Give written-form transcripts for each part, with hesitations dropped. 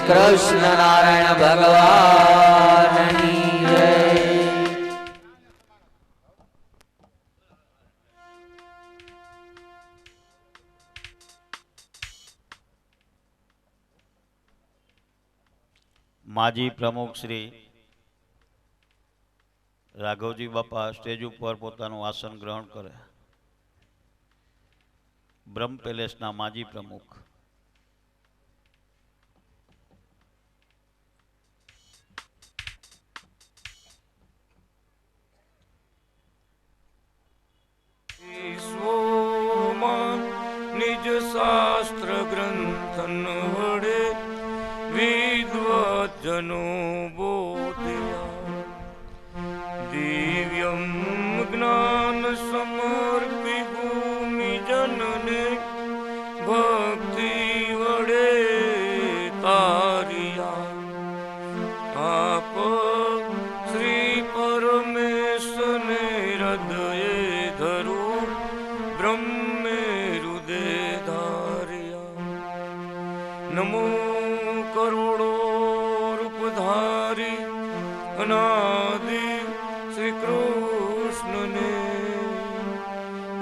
કૃષ્ણ નારાયણ ભગવાનની જય। માજી પ્રમુખ શ્રી રાઘવજી બાપા સ્ટેજ ઉપર પોતાનું આસન ગ્રહણ કરે। બ્રહ્મ પેલેસના માજી પ્રમુખ નિજ શાસ્ત્ર ગ્રંથન વડે વિદ્વજનો બોધ્યા દિવ્યમ જ્ઞાન સમર્પિ ભૂમિ જનને ભક્તિ વડે તારિયા આપ શ્રી પરમેશને હૃદયે ધરું બ્રહ્મે હૃદય ધાર્યા નમો કરોડો રૂપધારી અનાદિ શ્રી કૃષ્ણને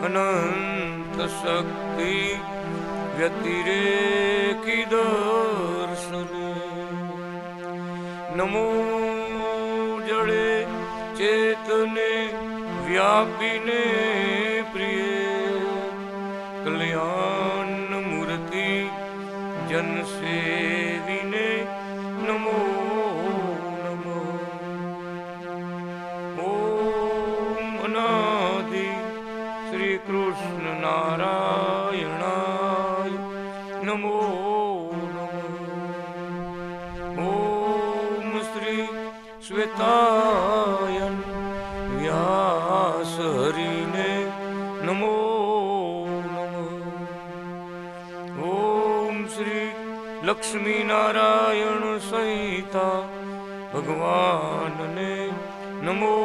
અનંત શક્તિ વ્યતિરેકી દર્શને નમો જડે ચેતને વ્યાપીને પ્રિય કલ્યાણ મૂર્તિ જન સેવીને નમો નમો ઓમ અનાદિ શ્રી કૃષ્ણ નારાયણાય નમો નમો ઓમ શ્રી શ્વેતાયન વ્યાસ હરિને નમો નમો ઓમ શ્રી લક્ષ્મી નારાયણ સંહિતા ભગવાનને નમો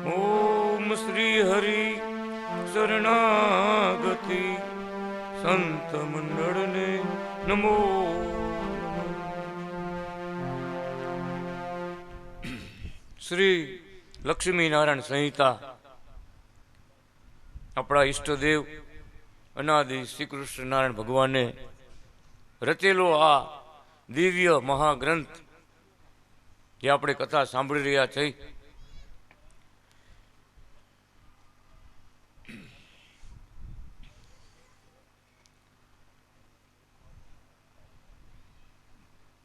નમો ઓમ શ્રી હરિ શરણાગતિ સંત મંડળને નમો શ્રી લક્ષ્મી નારાયણ સંહિતા આપણા ઈષ્ટદેવ અનાદિ શ્રી કૃષ્ણ નારાયણ ભગવાને રચેલો આ દિવ્ય મહાગ્રંથ જે આપણે કથા સાંભળી રહ્યા છે,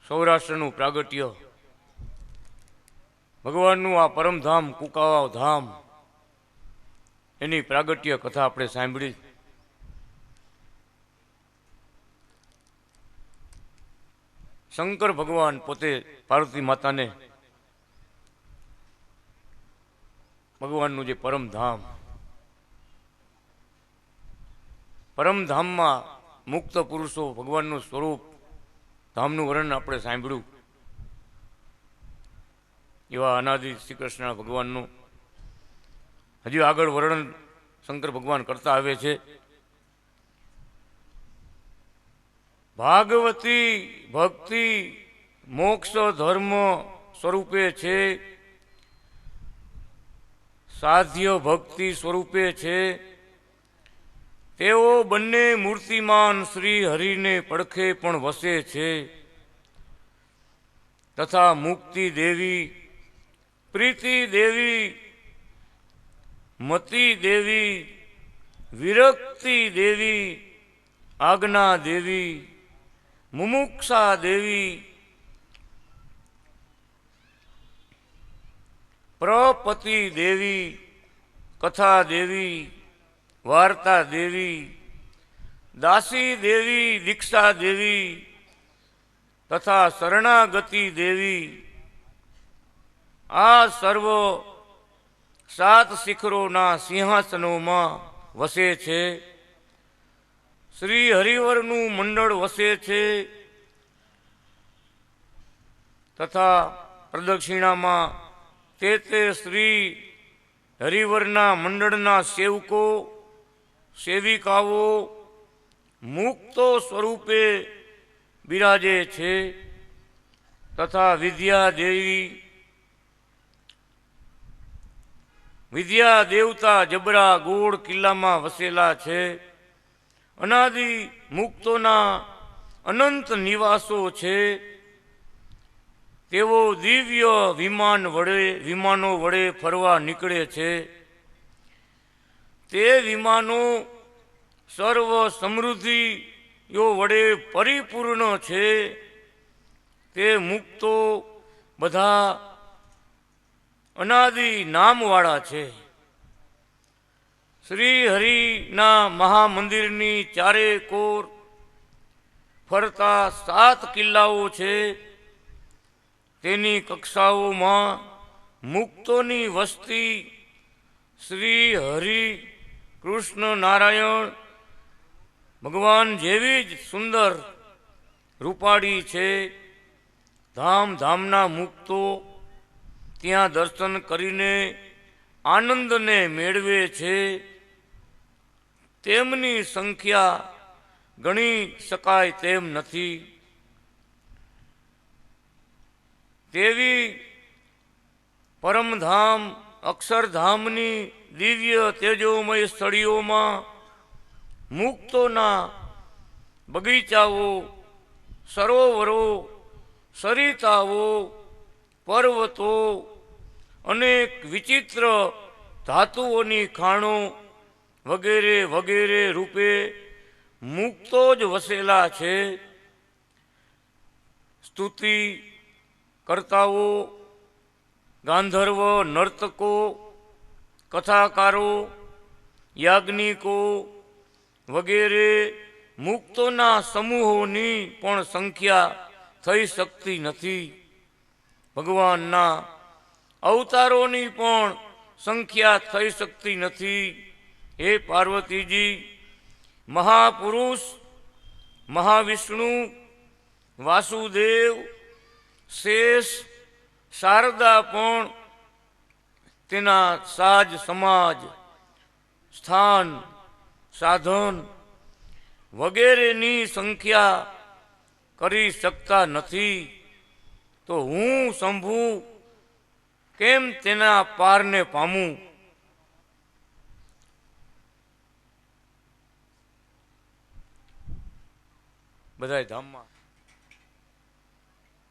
સૌરાષ્ટ્રનું પ્રાગટ્ય ભગવાનનું આ પરમધામ કુકાવા ધામ એની પ્રાગટ્ય કથા આપણે સાંભળી. શંકર ભગવાન પોતે પાર્વતી માતાને ભગવાનનું જે પરમધામમાં મુક્ત પુરુષો ભગવાનનું સ્વરૂપ ધામનું વર્ણન આપણે સાંભળ્યું. એવા અનાદિ શ્રી કૃષ્ણ ભગવાનનું હજી આગળ વર્ણન શંકર ભગવાન કરતા આવે છે. ભાગવતી ભક્તિ મોક્ષ ધર્મ સ્વરૂપે છે, સાધ્ય ભક્તિ સ્વરૂપે છે. તેઓ બંને મૂર્તિમાન શ્રી હરિને પડખે પણ વસે છે. તથા મુક્તિ દેવી, પ્રીતિ દેવી, મતિ દેવી, વિરક્તિ દેવી, આજ્ઞા દેવી, મુમુક્ષા દેવી, પ્રપતિ દેવી, કથા દેવી, વાર્તા દેવી, દાસી દેવી, દીક્ષા દેવી તથા શરણાગતિ દેવી, આ સર્વ 7 શિખરોના સિંહાસનોમાં વસે છે. શ્રી હરિવરનું મંડળ વસે છે. તથા પ્રદક્ષિણામાં તે શ્રી હરિવરના મંડળના સેવકો સેવિકાઓ મુક્તો સ્વરૂપે બિરાજે છે. તથા વિદ્યા દેવતા જબરા ગોળ કિલ્લામાં વસેલા છે. અનાદિ મુક્તોના અનંત નિવાસો છે. તેઓ દિવ્ય વિમાનો વડે ફરવા નીકળે છે. તે વિમાનો સર્વ સમૃદ્ધિઓ વડે પરિપૂર્ણ છે. તે મુક્તો બધા અનાદિ નામવાળા છે. શ્રી હરિના મહામંદિરની ચારે કોર ફરતા 7 કિલ્લાઓ છે. તેની કક્ષાઓમાં મુક્તોની વસ્તી શ્રી હરિ કૃષ્ણ નારાયણ ભગવાન જેવી જ સુંદર રૂપાળી છે. ધામના મુક્તો ત્યાં દર્શન કરીને આનંદને મેળવે છે. તેમની સંખ્યા ગણી શકાય તેમ નથી. તેવી પરમધામ અક્ષરધામની દિવ્ય તેજોમય સ્થળીઓમાં મુક્તોના બગીચાઓ, સરોવરો, સરિતાઓ, પર્વતો, અનેક વિચિત્ર ધાતુઓની ખાણો વગેરે વગેરે રૂપે મુક્તો જ વસેલા છે. સ્તુતિ કરતાઓ, ગાંધર્વ નર્તકો, કથાકારો, યાજ્ઞિકો વગેરે મુક્તોના સમૂહોની પણ સંખ્યા થઈ શકતી નથી. ભગવાનના અવતારોની પણ સંખ્યા થઈ શકતી નથી. હે પાર્વતીજી, મહાપુરુષ મહાવિષ્ણુ, વાસુદેવ, શેષ, શારદા પણ તેના સાજ સમાજ, સ્થાન, સાધન વગેરેની સંખ્યા કરી શકતા નથી. તો હું શંભુ કેમ તેના પારને પામું? બધાય ધામમાં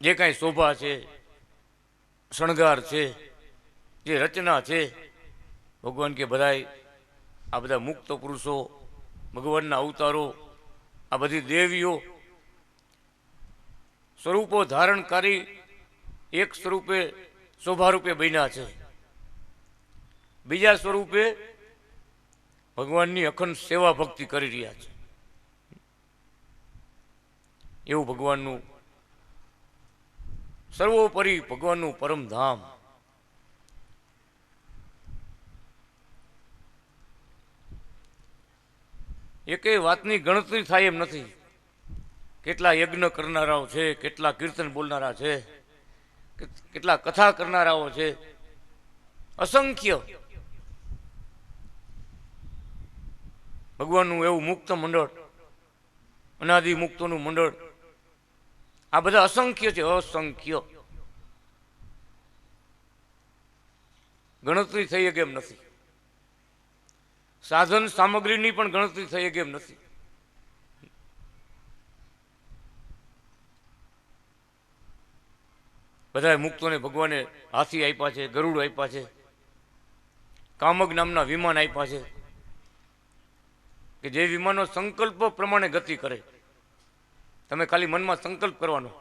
જે કાંઈ શોભા છે, શણગાર છે, જે રચના છે, ભગવાન કે બધાય આ બધા મુક્ત પુરુષો, ભગવાનના અવતારો, આ બધી દેવીઓ સ્વરૂપો ધારણ કરી એક સ્વરૂપે શોભારૂપે બન્યા છે, બીજા સ્વરૂપે ભગવાનની અખંડ સેવા ભક્તિ કરી રહ્યા છે. એવું ભગવાનનું સર્વોપરી ભગવાનનું પરમધામ. એકેય વાતની ગણતરી થાય એમ નથી. કેટલા યજ્ઞ કરનારાઓ છે, કેટલા કીર્તન બોલનારા છે, કેટલા કથા કરનારાઓ છે, અસંખ્ય. ભગવાનનું એવું મુક્ત મંડળ, અનાદિ મુક્તોનું મંડળ, આ બધા અસંખ્ય છે, અસંખ્ય. ગણતરી થઈ શકે એમ નથી. સાધન સામગ્રીની પણ ગણતરી થઈ શકે એમ નથી. બધા મુક્તોને ભગવાને હાથી આપ્યા છે, ગરુડ આપ્યા છે, કામક નામના વિમાન આપ્યા છે કે જે વિમાનો સંકલ્પ પ્રમાણે ગતિ કરે. તમે ખાલી મનમાં સંકલ્પ કરવાનો,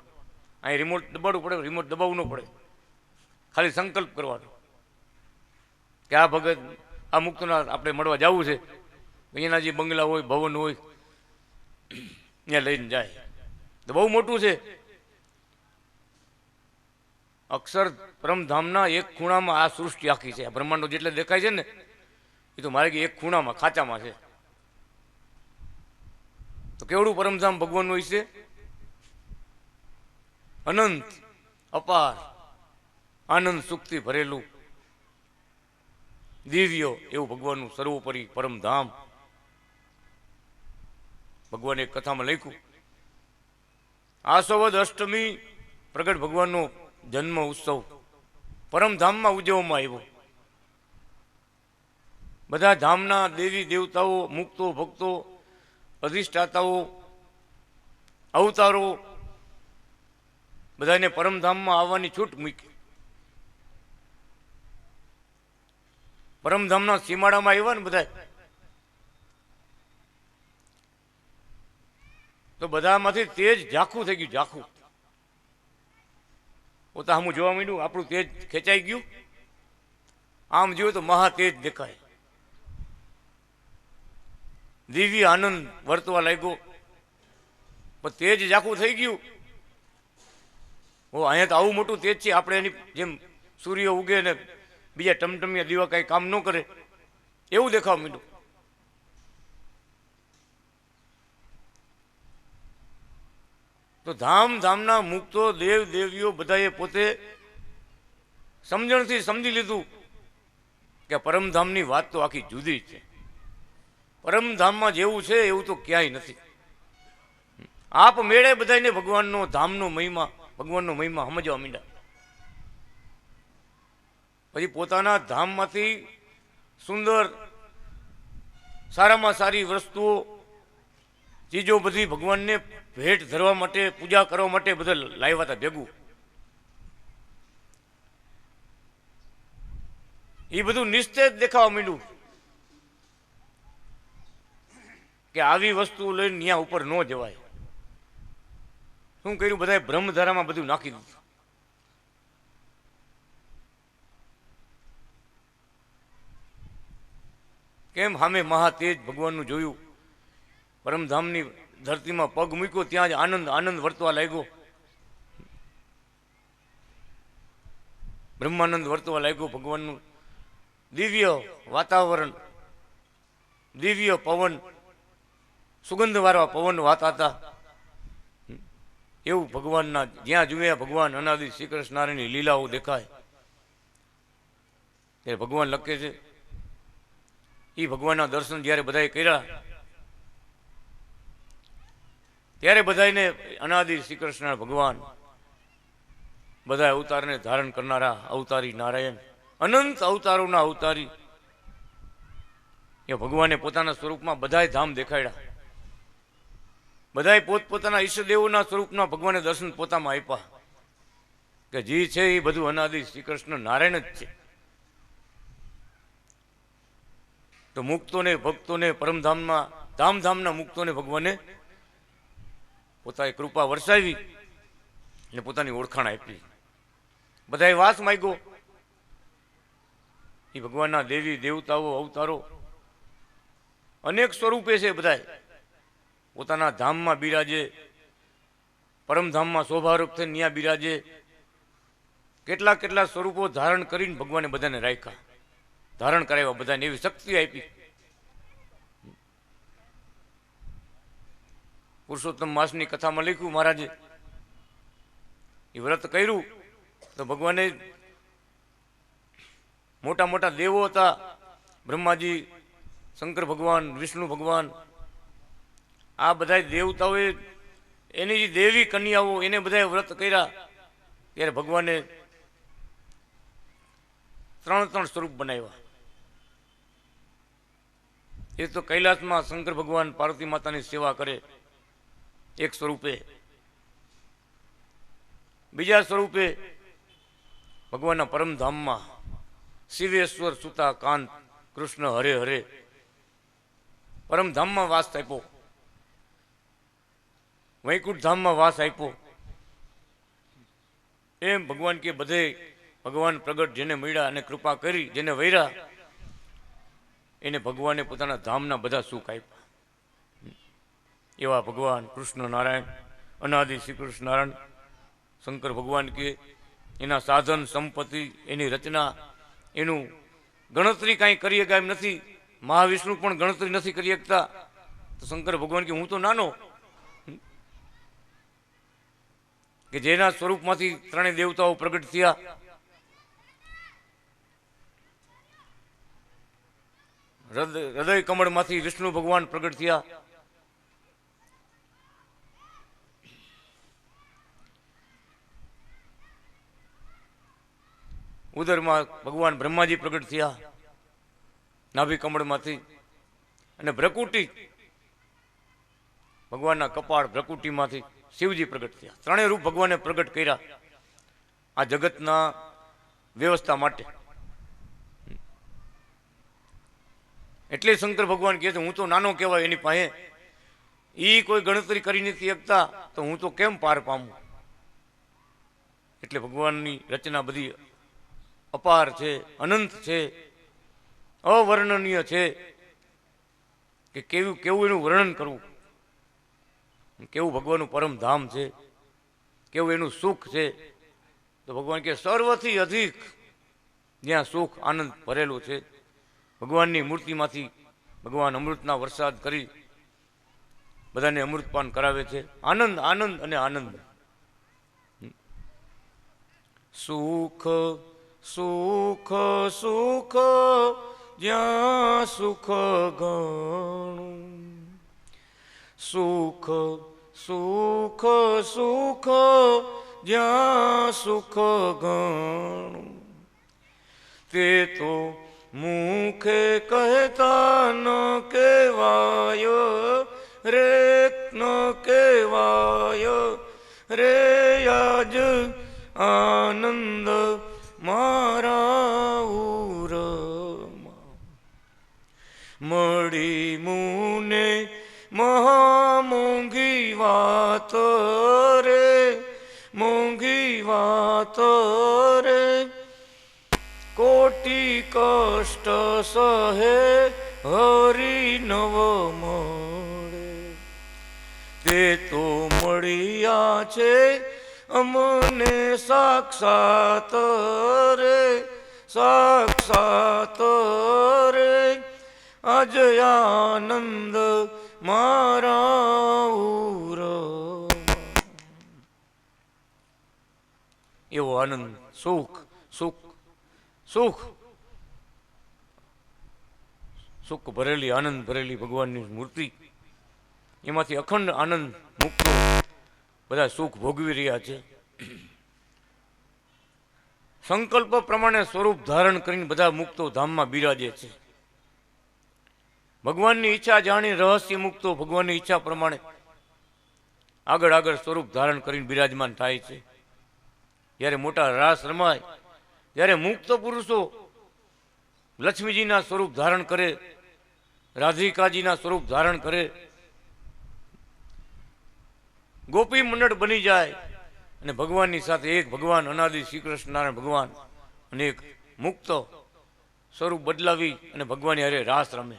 અહીં રિમોટ દબાવવું પડે, રિમોટ દબાવવું ન પડે, ખાલી સંકલ્પ કરવાનો કે આ ભગત આ મુક્તના આપણે મળવા જવું છે. અહીંયાના જે બંગલા હોય, ભવન હોય, ત્યાં લઈને જાય તો બહુ મોટું છે. અક્ષર પરમધામના એક ખૂણામાં આ સૃષ્ટિ આખી છે. આ બ્રહ્માંડો જેટલે દેખાય છે ને, એ તો મારે કે એક ખૂણામાં ખાચામાં છે. તો કેવડું પરમધામ ભગવાનનું હોય છે? અનંત, અપાર, આનંદ સુખથી ભરેલું, દિવ્ય એવું ભગવાનનું સર્વોપરી પરમધામ. ભગવાને એક કથામાં લખ્યું, આસવદ અષ્ટમી પ્રગટ ભગવાનનો જન્મ ઉત્સવ પરમધામમાં ઉજવવામાં આવ્યો. બધા ધામના દેવી દેવતાઓ, મુક્તો, ભક્તો, અધિષ્ઠાતાઓ, અવતારો બધાને પરમધામમાં આવવાની છૂટ મૂકી. પરમધામના સીમાડામાં આવ્યા ને બધા, તો બધામાંથી તેજ ઝાખું થઈ ગયું. ઝાખું પોતા સામું જોવા માંડ્યું, આપણું તેજ ખેંચાઈ ગયું. આમ જોયું તો મહા તેજ દેખાય, દિવ્ય આનંદ વર્તવા લાગ્યો. પણ તેજ ઝાખું થઈ ગયું. અહીંયા તો આવું મોટું તેજ છે, આપણે એની જેમ સૂર્ય ઉગે ને બીજા ટમટમિયા દીવા કાંઈ કામ ન કરે એવું દેખાવા માંડ્યું. તો ધામ ધામના મુક્તો, દેવ દેવીઓ બધાએ પોતે સમજણથી સમજી લીધું કે પરમધામની વાત તો આખી જુદી છે. પરમધામમાં જેવું છે એવું તો ક્યાંય નથી. આપ મેળે બધાને ભગવાનનો ધામનો મહિમા, ભગવાનનો મહિમા સમજવા માંડ્યા. પછી પોતાના ધામમાંથી સુંદર સારામાં સારી વસ્તુઓ ચીજો બધી ભગવાનને ભેટ ધરવા માટે, પૂજા કરવા માટે બધા લાવ્યા હતા ભેગું. એ બધું નિસ્તેજ દેખાવા માંડ્યું કે આવી વસ્તુ લઈને ત્યાં ઉપર ન જવાય. શું કર્યું? બધાએ બ્રહ્મધારામાં બધું નાખી દીધું. કેમ? સામે મહાતેજ ભગવાનનું જોયું, પરમધામની ધરતીમાં પગ મૂક્યો ત્યાં જ આનંદ આનંદ વર્તવા લાગ્યો, બ્રહ્માનંદ વર્તવા લાગ્યો. ભગવાનનું દિવ્ય વાતાવરણ, દિવ્ય પવન, સુગંધવાળા પવન વાતા હતા. એવું ભગવાનના જ્યાં જુએ ભગવાન અનાદિ શ્રી કૃષ્ણ નારાયણની લીલાઓ દેખાય. ત્યારે ભગવાન લખે છે, એ ભગવાનના દર્શન જ્યારે બધાએ કર્યા ત્યારે બધાને અનાદિ શ્રી કૃષ્ણ ભગવાન બધા અવતારને ધારણ કરનારા અવતારી નારાયણ, અનંત અવતારોના અવતારી એ ભગવાને પોતાના સ્વરૂપમાં બધાય ધામ દેખાડ્યા. બધાય પોતપોતાના ઈષ્ટદેવોના સ્વરૂપના ભગવાને દર્શન પોતામાં આપ્યા કે જે છે એ બધું અનાદિ શ્રી કૃષ્ણ નારાયણ જ છે. તો મુક્તોને ભક્તોને પરમધામમાં ધામધામના મુક્તોને ભગવાને પોતાની કૃપા વરસાવી અને પોતાની ઓળખાણ આપી. બધાએ વાસ માંગ્યો. એ ભગવાનના દેવી દેવતાઓ અવતારો અનેક સ્વરૂપે છે. બધાએ પોતાના ધામમાં બિરાજે, પરમધામમાં શોભારૂપ થઈને ત્યાં બિરાજે. કેટલા કેટલા સ્વરૂપો ધારણ કરીને ભગવાને બધાને રાખ્યા, ધારણ કરાવ્યા, બધાને એવી શક્તિ આપી. પુરુષોત્તમ માસની કથામાં લખ્યું મહારાજે, એ વ્રત કર્યું તો ભગવાને મોટા મોટા દેવો હતા, બ્રહ્માજી, શંકર ભગવાન, વિષ્ણુ ભગવાન, આ બધા દેવતાઓએ એની જે દેવી કન્યાઓ એને બધાએ વ્રત કર્યા. ત્યારે ભગવાને 3 સ્વરૂપ બનાવ્યા. એ તો કૈલાસમાં શંકર ભગવાન પાર્વતી માતાની સેવા કરે એક સ્વરૂપે, બીજા સ્વરૂપે ભગવાનના પરમધામમાં શિવેશ્વર સુતા કાંત કૃષ્ણ હરે હરે પરમધામમાં વાસ આપ્યો, વૈકુંઠ ધામમાં વાસ આપ્યો. એમ ભગવાન કે બધે ભગવાન પ્રગટ જેને મળ્યા અને કૃપા કરી, જેને વૈરા એને ભગવાને પોતાના ધામના બધા સુખ આપ્યા. એવા ભગવાન કૃષ્ણ નારાયણ, અનાદિ શ્રી કૃષ્ણ નારાયણ શંકર ભગવાન કે એના સાધન સંપત્તિ, એની રચના, એનું ગણતરી કાંઈ કરી શકાય એમ નથી. મહાવિષ્ણુ પણ ગણતરી નથી કરી શકતા. તો શંકર ભગવાન કે હું તો નાનો, કે જેના સ્વરૂપમાંથી 3 દેવતાઓ પ્રગટ થયા. હૃદય કમળમાંથી વિષ્ણુ ભગવાન પ્રગટ થયા. ઉદરમાં ભગવાન બ્રહ્માજી પ્રગટ થયા નાભી કમળમાંથી. અને ભ્રકુટી ભગવાનના કપાળ ભ્રકુટીમાંથી શિવજી પ્રગટ થયા. 3 રૂપ ભગવાને પ્રગટ કર્યા આ જગતના વ્યવસ્થા માટે. એટલે શંકર ભગવાન કહે છે હું તો નાનો કહેવાય એની પાસે, એ કોઈ ગણતરી કરી નથી શકતા, તો હું તો કેમ પાર પામું. એટલે ભગવાનની રચના બધી અપાર છે, અનંત છે, અવર્ણનીય છે. કે કેવું કેવું એનું વર્ણન કરવું, કેવું ભગવાનનું પરમધામ છે, કેવું એનું સુખ છે. તો ભગવાન કે સર્વથી અધિક જ્યાં સુખ આનંદ ભરેલું છે. ભગવાનની મૂર્તિમાંથી ભગવાન અમૃતના વરસાદ કરી બધાને અમૃતપાન કરાવે છે. આનંદ આનંદ અને આનંદ. સુખ સુખ સુખ જ્યાં સુખ ગણું, સુખ સુખ સુખ જ્યાં સુખ ગણું, તે તો મુખે કહેતા ન કહેવાય રે, ન કહેવાય રે આજ આનંદ મારા ઉરમાં. મળી મુને મહામોંઘી વાત રે, મોંઘી વાત રે, કોટી કષ્ટ સહે હરી નવ મળે. તે તો મળ્યા છે અમને સાક્ષાત રે, સાક્ષાત રે, અજ આનંદ મારા ઉરમાં. એવો આનંદ, સુખ સુખ સુખ સુખ ભરેલી, આનંદ ભરેલી ભગવાનની મૂર્તિ, એમાંથી અખંડ આનંદ મુક્તો બધા સુખ ભોગવી રહ્યા છે. સંકલ્પ પ્રમાણે સ્વરૂપ ધારણ કરીને બધા મુક્તો ધામમાં બિરાજે છે. ભગવાનની ઈચ્છા જાણી રહસ્ય મુક્તો ભગવાનની ઈચ્છા પ્રમાણે આગળ આગળ સ્વરૂપ ધારણ કરીને બિરાજમાન થાય છે. જ્યારે મોટા રાસ રમાય, જ્યારે મુક્ત પુરુષો લક્ષ્મીજીના સ્વરૂપ ધારણ કરે, રાધિકાજીના સ્વરૂપ ધારણ કરે, ગોપી મંડળ બની જાય અને ભગવાનની સાથે એક ભગવાન અનાદિ શ્રી કૃષ્ણ નારાયણ ભગવાન અને એક મુક્ત સ્વરૂપ બદલાવી અને ભગવાનની હારે રાસ રમે.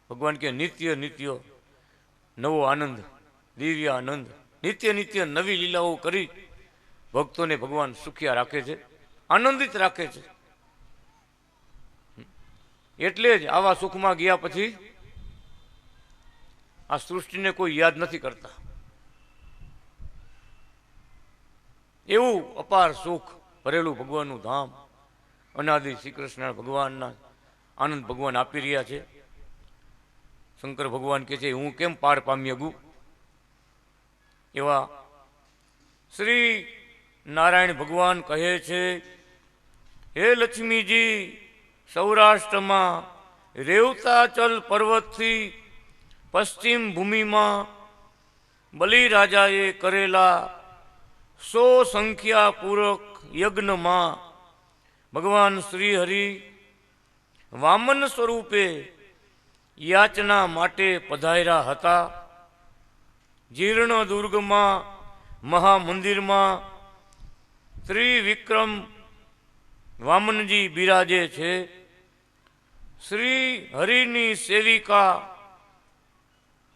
ભગવાન કે નિત્ય નિત્ય નવો આનંદ, દિવ્ય આનંદ, નિત્ય નિત્ય નવી લીલાઓ કરી ભક્તોને ભગવાન સુખિયા રાખે છે, આનંદિત રાખે છે. એટલે જ આવા સુખમાં ગયા પછી આ સૃષ્ટિને કોઈ યાદ નથી કરતા. એવું અપાર સુખ ભરેલું ભગવાનનું ધામ અનાદિ શ્રી કૃષ્ણ ભગવાનના આનંદ ભગવાન આપી રહ્યા છે. શંકર ભગવાન કહે છે હું કેમ પાર પામી અગું. એવા શ્રી નારાયણ ભગવાન કહે છે, હે લક્ષ્મીજી, સૌરાષ્ટ્રમાં રેવતાચલ પર્વતથી પશ્ચિમ ભૂમિમાં બલિરાજાએ કરેલા 100 સંખ્યા પૂરક યજ્ઞમાં ભગવાન શ્રી હરિ વામન સ્વરૂપે યાચના માટે પધાર્યા હતા. જીર્ણ દુર્ગમાં મહામંદિરમાં ત્રિવિક્રમ વામનજી બિરાજે છે. શ્રી હરિની સેવિકા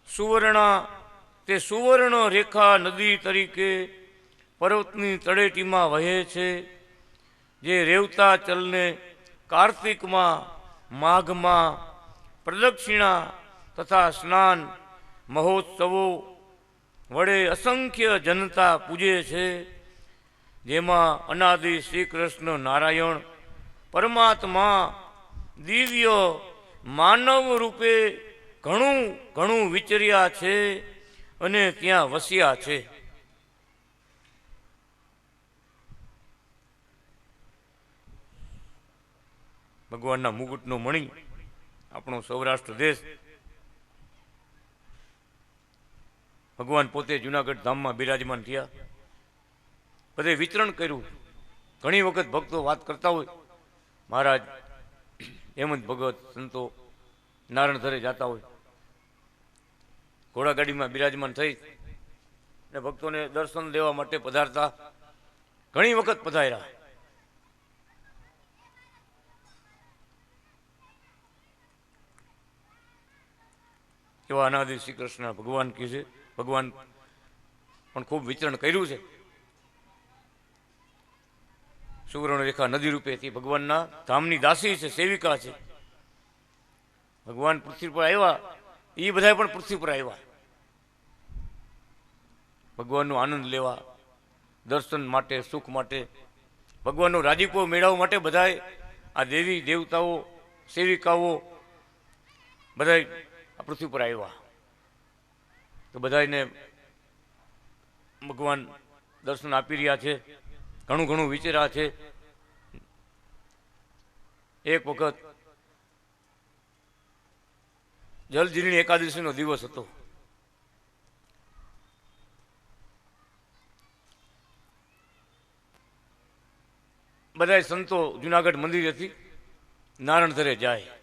સુવર્ણા તે સુવર્ણ રેખા નદી તરીકે પર્વતની તળેટીમાં વહે છે, જે રેવતાચલને કાર્તિકમાં માઘમાં પ્રદક્ષિણા તથા સ્નાન મહોત્સવો વડે અસંખ્ય જનતા પૂજે છે. જેમાં અનાદિ શ્રી કૃષ્ણ નારાયણ પરમાત્મા દિવ્ય માનવ રૂપે ઘણું ઘણું વિચર્યા છે અને ત્યાં વસ્યા છે. ભગવાનના મુકુટનો મણી આપણો સૌરાષ્ટ્ર દેશ, ભગવાન પોતે જુનાગઢ ધામમાં બિરાજમાન થયા, બધે વિચરણ કર્યું. ઘણી વખત ભક્તો વાત કરતા હોય, મહારાજ હેમંત ભગત સંતો નારણધરે જતા હોય, ઘોડાગાડીમાં બિરાજમાન થઈ અને ભક્તોને દર્શન દેવા માટે પધારતા, ઘણી વખત પધાર્યા. એવા અનાદિ શ્રી કૃષ્ણ ભગવાન કહે છે, ભગવાન પણ ખૂબ વિચરણ કર્યું છે. સુવર્ણ રેખા નદી રૂપેથી ભગવાનના ધામની દાસી છે, સેવિકા છે. ભગવાન પૃથ્વી પર આવ્યા, એ બધા પણ પૃથ્વી પર આવ્યા ભગવાનનો આનંદ લેવા, દર્શન માટે, સુખ માટે, ભગવાનનો રાજીપો મેળવવા માટે બધાએ આ દેવી દેવતાઓ સેવિકાઓ બધા આ પૃથ્વી પર આવ્યા. તો બધાને ભગવાન દર્શન આપી રહ્યા છે, ઘણું ઘણું વિચર્યા છે. એક વખત જલજીલણી એકાદશીનો દિવસ હતો. બધા સંતો જુનાગઢ મંદિરેથી નારણધરે જાય.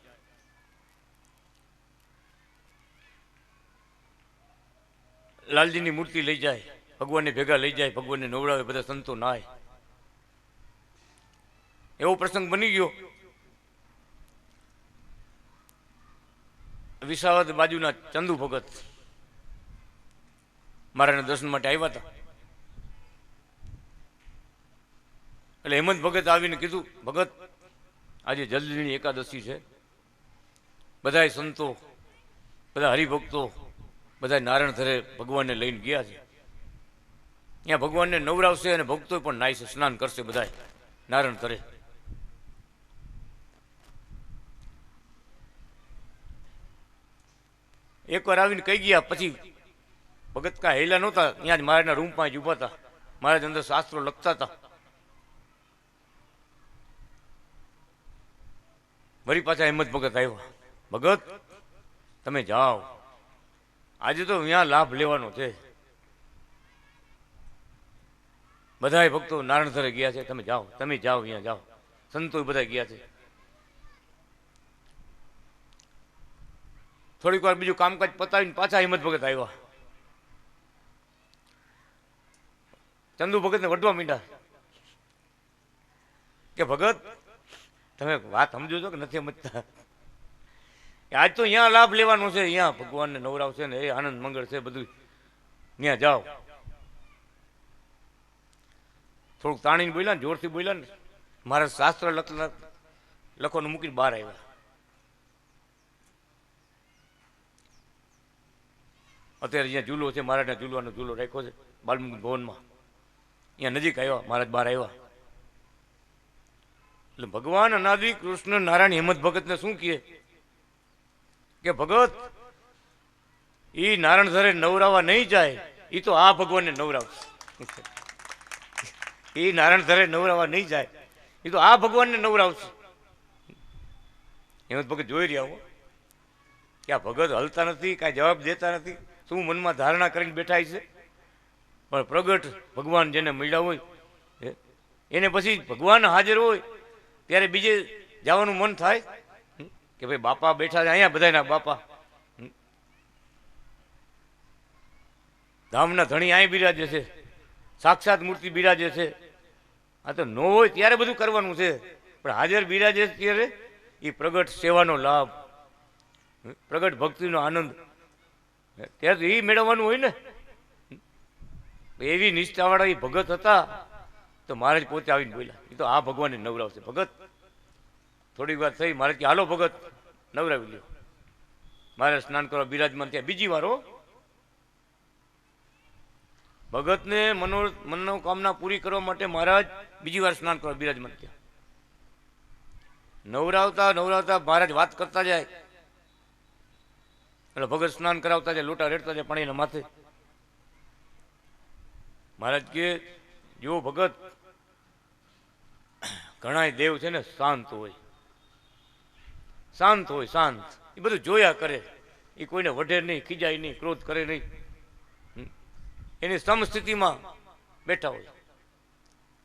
લાલજીની મૂર્તિ લઈ જાય, ભગવાનને ભેગા લઈ જાય, ભગવાનને નવડાવે, બધા સંતો નાય. એવો પ્રસંગ બની ગયો. વિસાવદ બાજુના ચંદુ ભગત મારાના દર્શન માટે આવ્યા હતા. એટલે હેમંત ભગત આવીને કીધું, ભગત આજે જલજીલણી એકાદશી છે, બધા સંતો, બધા હરિભક્તો, બધા નારાયણધરે ભગવાનને લઈને ગયા છે. ત્યાં ભગવાનને નવરાવશે અને ભક્તો પણ નાહશે, સ્નાન કરશે બધા નારાયણધરે. એકવાર આવીને કહી ગયા પછી ભગત કાંઈ હેલા નહોતા, ત્યાં જ મહારાજના રૂમમાં જ ઊભા હતા. મહારાજ અંદર શાસ્ત્રો લખતા હતા. વળી પાછા હેમંત ભગત આવ્યા, ભગત તમે જાઓ, આજે તો અહીંયા લાભ લેવાનો છે, બધા ભક્તો નારાયણધરે ગયા છે, તમે જાઓ અહીંયા જાઓ. સંતો બધા ગયા છે. થોડીક વાર બીજું કામકાજ પતાવીને પાછા હિંમત ભગત આવ્યા. ચંદુ ભગતને વઢવા માંડ્યા કે ભગત તમે વાત સમજો છો કે નથી સમજતા? આજ તો અહીંયા લાભ લેવાનો છે, અહીંયા ભગવાનને નવરાવશે ને એ આનંદ મંગળ છે બધું, ત્યાં જાઓ. થોડુંક તાણીને બોલ્યા ને, જોરથી બોલ્યા ને, મારા શાસ્ત્ર લખવાનું મૂકીને બહાર આવ્યા. અત્યારે અહીંયા ઝૂલો છે, મહારાજના ઝૂલવાનો ઝૂલો રાખ્યો છે બાલમુકુંદ ભવનમાં, અહીંયા નજીક આવ્યા, મહારાજ બહાર આવ્યા. એટલે ભગવાન અનાદિ કૃષ્ણ નારાયણ હેમંત ભગતને શું કહે કે ભગત એ નારાયણધરે નવરાવા નહીં જાય, એ તો આ ભગવાનને નવરાવશે. એ નારાયણધરે નવરાવા નહીં જાય, એ તો આ ભગવાનને નવરાવશે. હેમંત ભગત જોઈ રહ્યા હો કે આ ભગત હલતા નથી, કાંઈ જવાબ દેતા નથી, શું મનમાં ધારણા કરીને બેઠા છે. પણ પ્રગટ ભગવાન જેને મળ્યા હોય એને પછી ભગવાન હાજર હોય ત્યારે બીજે જવાનું મન થાય કે ભાઈ બાપા બેઠા છે અહીંયા, બધાના બાપા ધામના ધણી અહીં બિરાજે છે, સાક્ષાત મૂર્તિ બિરાજે છે. આ તો ન હોય ત્યારે બધું કરવાનું છે, પણ હાજર બિરાજે ત્યારે એ પ્રગટ સેવાનો લાભ, પ્રગટ ભક્તિનો આનંદ ત્યારે તો એ મેળવવાનું હોય ને. એવી નિષ્ઠાવાળા એ ભગત હતા તો મહારાજ પોતે આવીને બોલ્યા, એ તો આ ભગવાનને નવરાવશે. ભગત થોડીક વાર થઈ, મહારાજ કે હાલો ભગત નવરાવી લ્યો. મારે સ્નાન કરવા બિરાજમાન થયા બીજી વાર હો. ભગતને મનોકામના પૂરી કરવા માટે મહારાજ બીજી વાર સ્નાન કરવા બિરાજમાન થયા. નવરાવતા નવરાવતા મહારાજ વાત કરતા જાય એટલે ભગત સ્નાન કરાવતા જાય, લોટા રેડતા જાય પાણીના માથે. મહારાજ કે જો ભગત ઘણા દેવ છે ને શાંત હોય, શાંત હોય, શાંત. એ બધું જોયા કરે, એ કોઈને વઢે નહીં, ખીજાય નહીં, ક્રોધ કરે નહીં, એની સમસ્થિતિમાં બેઠા હોય.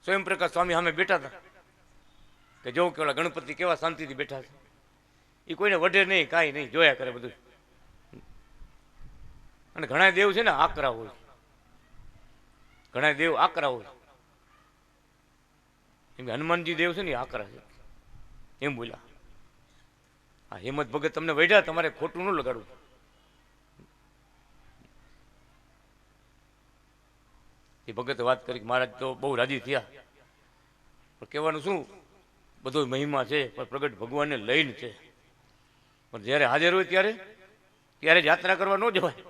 સ્વયંપ્રકાશ સ્વામી સામે બેઠા હતા કે જો કેવડા ગણપતિ કેવા શાંતિથી બેઠા છે, એ કોઈને વઢે નહીં, કાંઈ નહીં, જોયા કરે બધું. અને ઘણા દેવ છે ને આકરા હોય, ઘણા દેવ આકરા હોય. એમ હનુમાનજી દેવ છે ને એ આકરા છે, એમ બોલ્યા. હા હેમંત ભગત તમને વઢ્યા, તમારે ખોટું ન લગાડવું. એ ભગતે વાત કરી, મહારાજ તો બહુ રાજી થયા. પણ કહેવાનું શું, બધો મહિમા છે પણ પ્રગટ ભગવાનને લઈને છે. પણ જ્યારે હાજર હોય ત્યારે યાત્રા કરવા ન જવાય.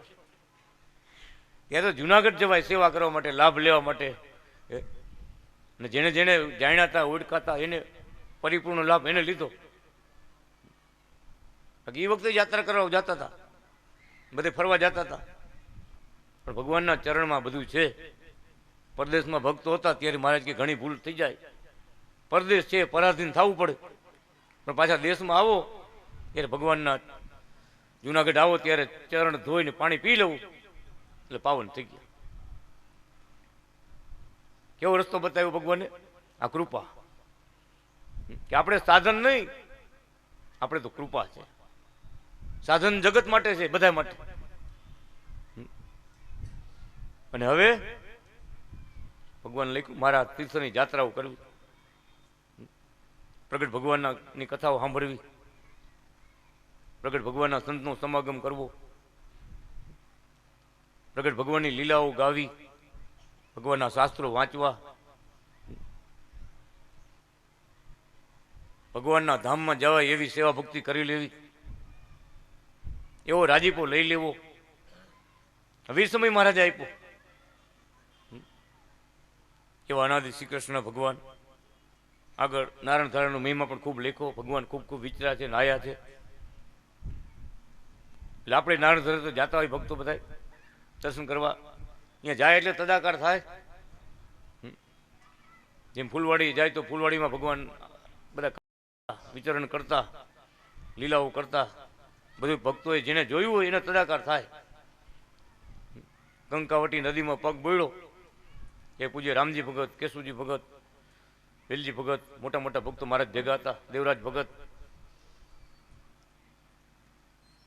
ત્યારે તો જુનાગઢ જવાય સેવા કરવા માટે, લાભ લેવા માટે. ને જેને જેને જાણ્યા હતા, ઓળખાતા, એને પરિપૂર્ણ લાભ એને લીધો. એ વખતે યાત્રા કરવા જતા હતા, બધે ફરવા જતા હતા. પણ ભગવાનના ચરણમાં બધું છે. પરદેશમાં ભક્તો હતા ત્યારે મહારાજ કે ઘણી ભૂલ થઈ જાય, પરદેશ છે, પરાધીન થવું પડે. પણ પાછા દેશમાં આવો ત્યારે ભગવાનના જુનાગઢ આવો ત્યારે ચરણ ધોઈને પાણી પી લેવું એટલે પાવન થઈ ગયા. કેવો રસ્તો બતાવ્યો ભગવાને? આ કૃપા. કે આપણે સાધન નહીં, આપણે તો કૃપા છે. સાધન જગત માટે છે, બધા માટે. અને હવે ભગવાન લખ્યું મારા તીર્થની જાત્રાઓ કરવી, પ્રગટ ભગવાનની કથાઓ સાંભળવી, પ્રગટ ભગવાનના સંતનો સમાગમ કરવો, પ્રગટ ભગવાનની લીલાઓ ગાવી, ભગવાનના શાસ્ત્રો વાંચવા, ભગવાનના ધામમાં જવાય એવી સેવા ભક્તિ કરી લેવી, એવો રાજીપો લઈ લેવો. વીર સમય મહારાજે આપ્યો. એવા અનાદિ શ્રી કૃષ્ણ ભગવાન આગળ નારાયણ ધારાયણનો મહિમા પણ ખૂબ લેખો. ભગવાન ખૂબ ખૂબ વિચર્યા છે, નાયા છે. એટલે આપણે નારાયણ ધારે તો જાતા હોય ભક્તો બધા દર્શન કરવા. અહીંયા જાય એટલે તદાકાર થાય. જેમ ફૂલવાડી જાય તો ફૂલવાડીમાં ભગવાન બધા વિચરણ કરતા, લીલાઓ કરતા, બધું ભક્તોએ જેને જોયું હોય એને તદાકાર થાય. કંકાવટી નદીમાં પગ બોળ્યો એ પૂજ્ય રામજી ભગત, કેશુજી ભગત, વેલજી ભગત, મોટા મોટા ભક્તો મહારાજ ભેગા હતા. દેવરાજ ભગત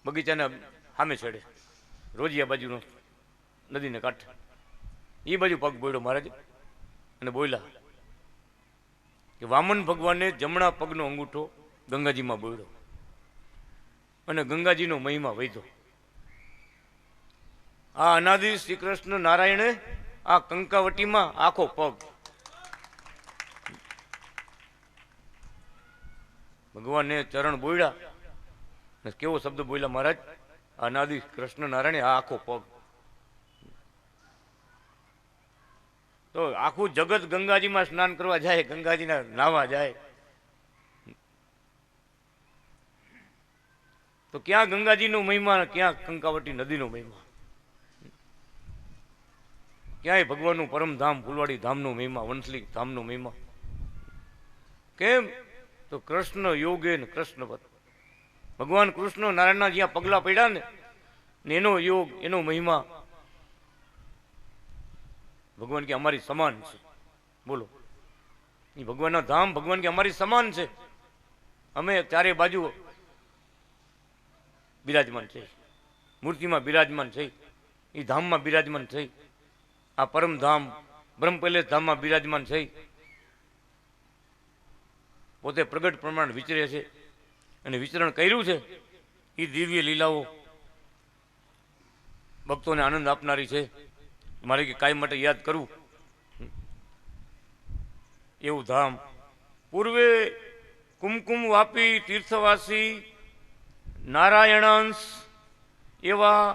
બગીચાના સામે છેડે રોજિયા બાજુનો નદીને કાંઠે એ બાજુ પગ બોળ્યો મહારાજ અને બોલ્યા કે વામન ભગવાને જમણા પગનો અંગૂઠો ગંગાજીમાં બોળ્યો અને ગંગાજીનો મહિમા વધ્યો. આ અનાદિ શ્રી કૃષ્ણ નારાયણે આ કંકાવટીમાં આખો પગ ભગવાને ચરણ બોલ્યા ને કેવો શબ્દ બોલ્યા મહારાજ? અનાદિ કૃષ્ણ નારાયણે આ આખો પગ. તો આખું જગત ગંગાજીમાં સ્નાન કરવા જાય, ગંગાજીના નાવા જાય, તો ક્યાં ગંગાજીનો મહિમા, ક્યાં કંકાવટી નદીનો મહિમા, ક્યાંય ભગવાનનું પરમધામ ફૂલવાડી ધામનો મહિમા, વંસલી ધામનો મહિમા. કેમ? તો કૃષ્ણ યોગે ને કૃષ્ણવત. ભગવાન કૃષ્ણ નારાયણના જ્યાં પગલા પડ્યા ને એનો યોગ, એનો મહિમા. ભગવાન કે અમારી સમાન છે. બોલો, એ ભગવાનના ધામ ભગવાન કે અમારી સમાન છે. અમે ચારે બાજુ બિરાજમાન છે, મૂર્તિમાં બિરાજમાન છે, એ ધામમાં બિરાજમાન છે. આ પરમધામ બ્રહ્મ પેલેસ ધામમાં બિરાજમાન છે. પોતે પ્રગટ પ્રમાણ વિચરે છે અને વિચરણ કર્યું છે. એ દિવ્ય લીલાઓ ભક્તોને આનંદ આપનારી છે. મારે કે કાયમ માટે યાદ કરવું એવું ધામ. પૂર્વે કુમકુમ વાપી તીર્થવાસી નારાયણાંશ એવા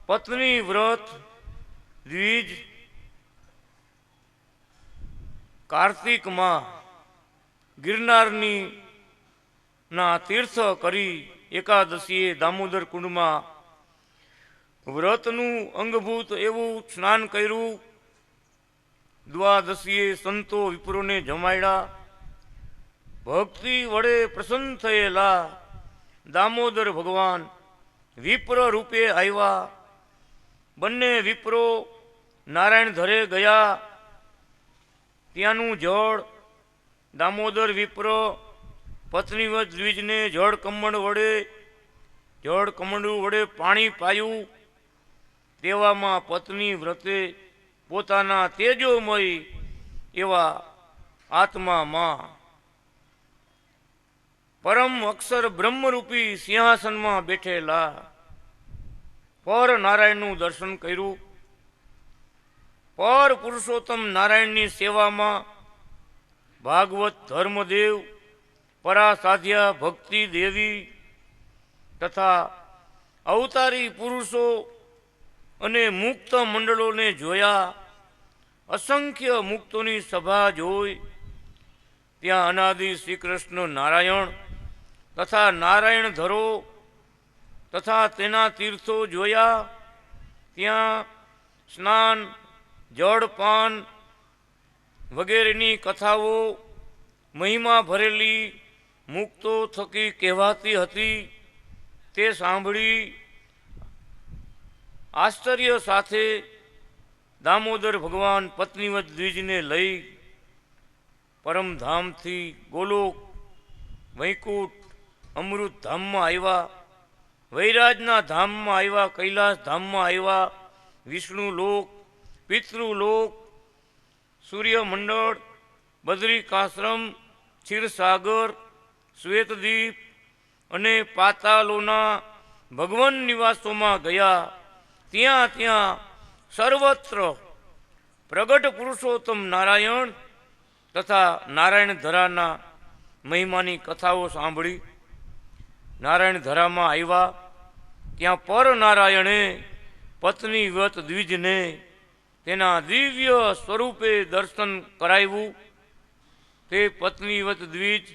પત્ની વ્રત દ્વિજ કાર્તિકમાં ગિરનારની ના તીર્થ કરી એકાદશીએ દામોદર કુંડમાં વ્રતનું અંગભૂત એવું સ્નાન કર્યું. દ્વાદશીએ સંતો વિપ્રોને જમાડ્યા. ભક્તિ વડે પ્રસન્ન થયેલા દામોદર ભગવાન વિપ્ર રૂપે આવ્યા. બંને વિપ્રો નારાયણ ધરે ગયા. ત્યાંનું જળ દામોદર વિપ્ર પત્નીવત દ્વિજને જળ કમંડ વડે પાણી પાયું. તેવામાં પત્ની વ્રતે પોતાના તેજોમય એવા આત્મામાં પરમ અક્ષર બ્રહ્મરૂપી સિંહાસનમાં બેઠેલા પર નારાયણનું દર્શન કર્યું. પર પુરુષોત્તમ નારાયણની સેવામાં ભાગવત ધર્મદેવ, પરાસાધ્યા ભક્તિ દેવી તથા અવતારી પુરુષો અને મુક્ત મંડળોને જોયા. અસંખ્ય મુક્તોની સભા જોઈ. ત્યાં અનાદિ શ્રી કૃષ્ણ નારાયણ તથા નારાયણ ધરો તથા તેના તીર્થો જોયા. ત્યાં સ્નાન, જળપાન વગેરેની કથાઓ, મહિમા ભરેલી મુક્તો થકી કહેવાતી હતી તે સાંભળી આશ્ચર્ય સાથે દામોદર ભગવાન પત્નીવત દ્વિજને લઈ પરમધામથી ગોલોક વૈકુંઠ અમૃત ધામમાં આવ્યા, વૈરાજના ધામમાં આવ્યા, કૈલાસ ધામમાં આવ્યા, વિષ્ણુ લોક, પિતૃલોક, સૂર્યમંડળ, બદ્રિકાશ્રમ, ક્ષીરસાગર, શ્વેતદીપ અને પાતાલોના ભગવાન નિવાસોમાં ગયા. ત્યાં ત્યાં સર્વત્ર પ્રગટ પુરુષોત્તમ નારાયણ તથા નારાયણ ધરાના મહિમાની કથાઓ સાંભળી. નારાયણ ધરામાં આવ્યા ત્યાં પર નારાયણે પત્નીવત દ્વિજને તેના દિવ્ય સ્વરૂપે દર્શન કરાવ્યું. તે પત્નીવત દ્વિજ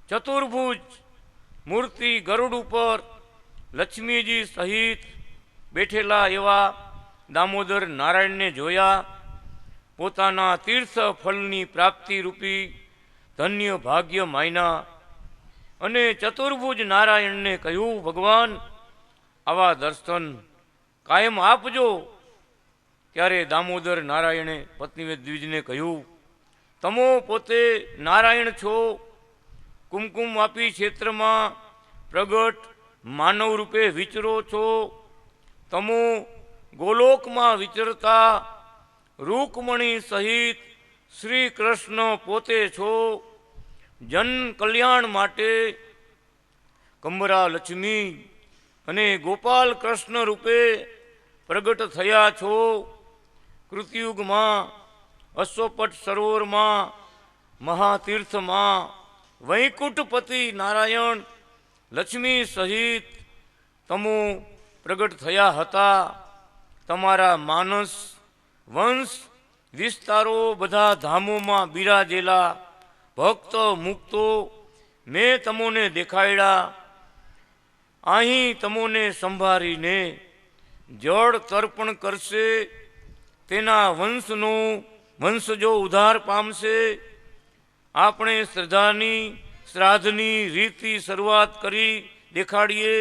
ચતુર્ભુજ મૂર્તિ ગરુડ ઉપર લક્ષ્મીજી સહિત બેઠેલા એવા દામોદર નારાયણને જોયા. પોતાના તીર્થ ફળની પ્રાપ્તિ રૂપી ધન્ય ભાગ્ય માયના અને ચતુર્ભુજ નારાયણને કહ્યું, ભગવાન આવા દર્શન કાયમ આપજો. ત્યારે દામોદર નારાયણે પત્નીવત દ્વિજને કહ્યું, તમો પોતે નારાયણ છો, કુમકુમ આપી ક્ષેત્રમાં પ્રગટ માનવ રૂપે વિચરો છો. તમો ગોલોકમાં વિચરતા રૂકમણી સહિત શ્રી કૃષ્ણ પોતે છો. જન કલ્યાણ માટે કંબરા લક્ષ્મી અને ગોપાલ કૃષ્ણ રૂપે પ્રગટ થયા છો. કૃતયુગમાં અશ્વપટ સરોવરમાં મહાતીર્થમાં વૈકુંઠપતિ નારાયણ લક્ષ્મી સહિત તમો પ્રગટ થયા હતા. તમારા માનસ વંશ વિસ્તારો બધા ધામોમાં બિરાજેલા ભક્ત મુક્તો મેં તમોને દેખાડ્યા. અહીં તમોને સંભાળીને જળ તર્પણ કરશે તેના વંશજો ઉદ્ધાર પામશે. આપણે શ્રાદ્ધની રીતથી શરૂઆત કરી દેખાડીએ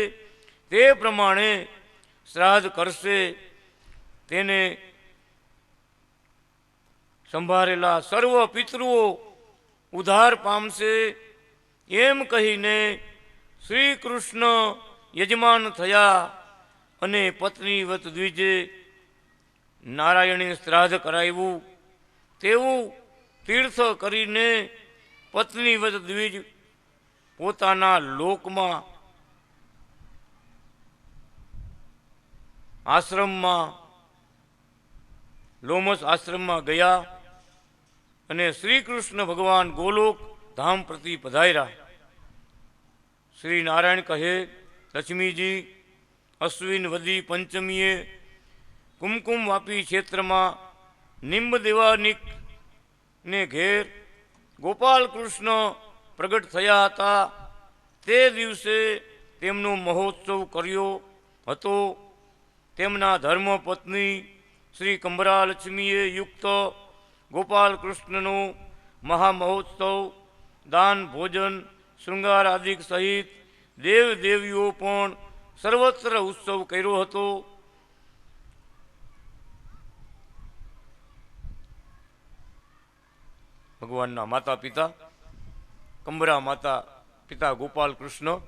તે પ્રમાણે શ્રાદ્ધ કરશે. તેને સંભાળેલા સર્વ પિતૃઓ ઉદ્ધાર પામશે. એમ કહીને શ્રી કૃષ્ણ યજમાન થયા અને પત્નીવત દ્વિજે નારાયણે શ્રાદ્ધ કરાવ્યું. તેવું તીર્થ કરીને પત્નીવત દ્વિજ પોતાના લોકમાં આશ્રમમાં લોમસ આશ્રમમાં ગયા અને શ્રી કૃષ્ણ ભગવાન ગોલોક ધામ પ્રતિ પધાર્યા. શ્રી નારાયણ કહે, લક્ષ્મીજી અશ્વિન વદી પંચમીએ કુમકુમ વાપી ક્ષેત્રમાં નિંબ દેવાનિક ને ઘેર ગોપાલ કૃષ્ણ પ્રગટ થયા હતા. તે દિવસે તેમનો મહોત્સવ કર્યો હતો. તેમના ધર્મપત્ની શ્રી કંબરા લક્ષ્મીએ યુક્ત ગોપાલ કૃષ્ણનો મહામહોત્સવ દાન ભોજન શૃંગાર આદિક સહિત દેવ દેવીઓ પણ સર્વત્ર ઉત્સવ કર્યો હતો. ભગવાનના માતા પિતા કંબરા માતા પિતા ગોપાલ કૃષ્ણ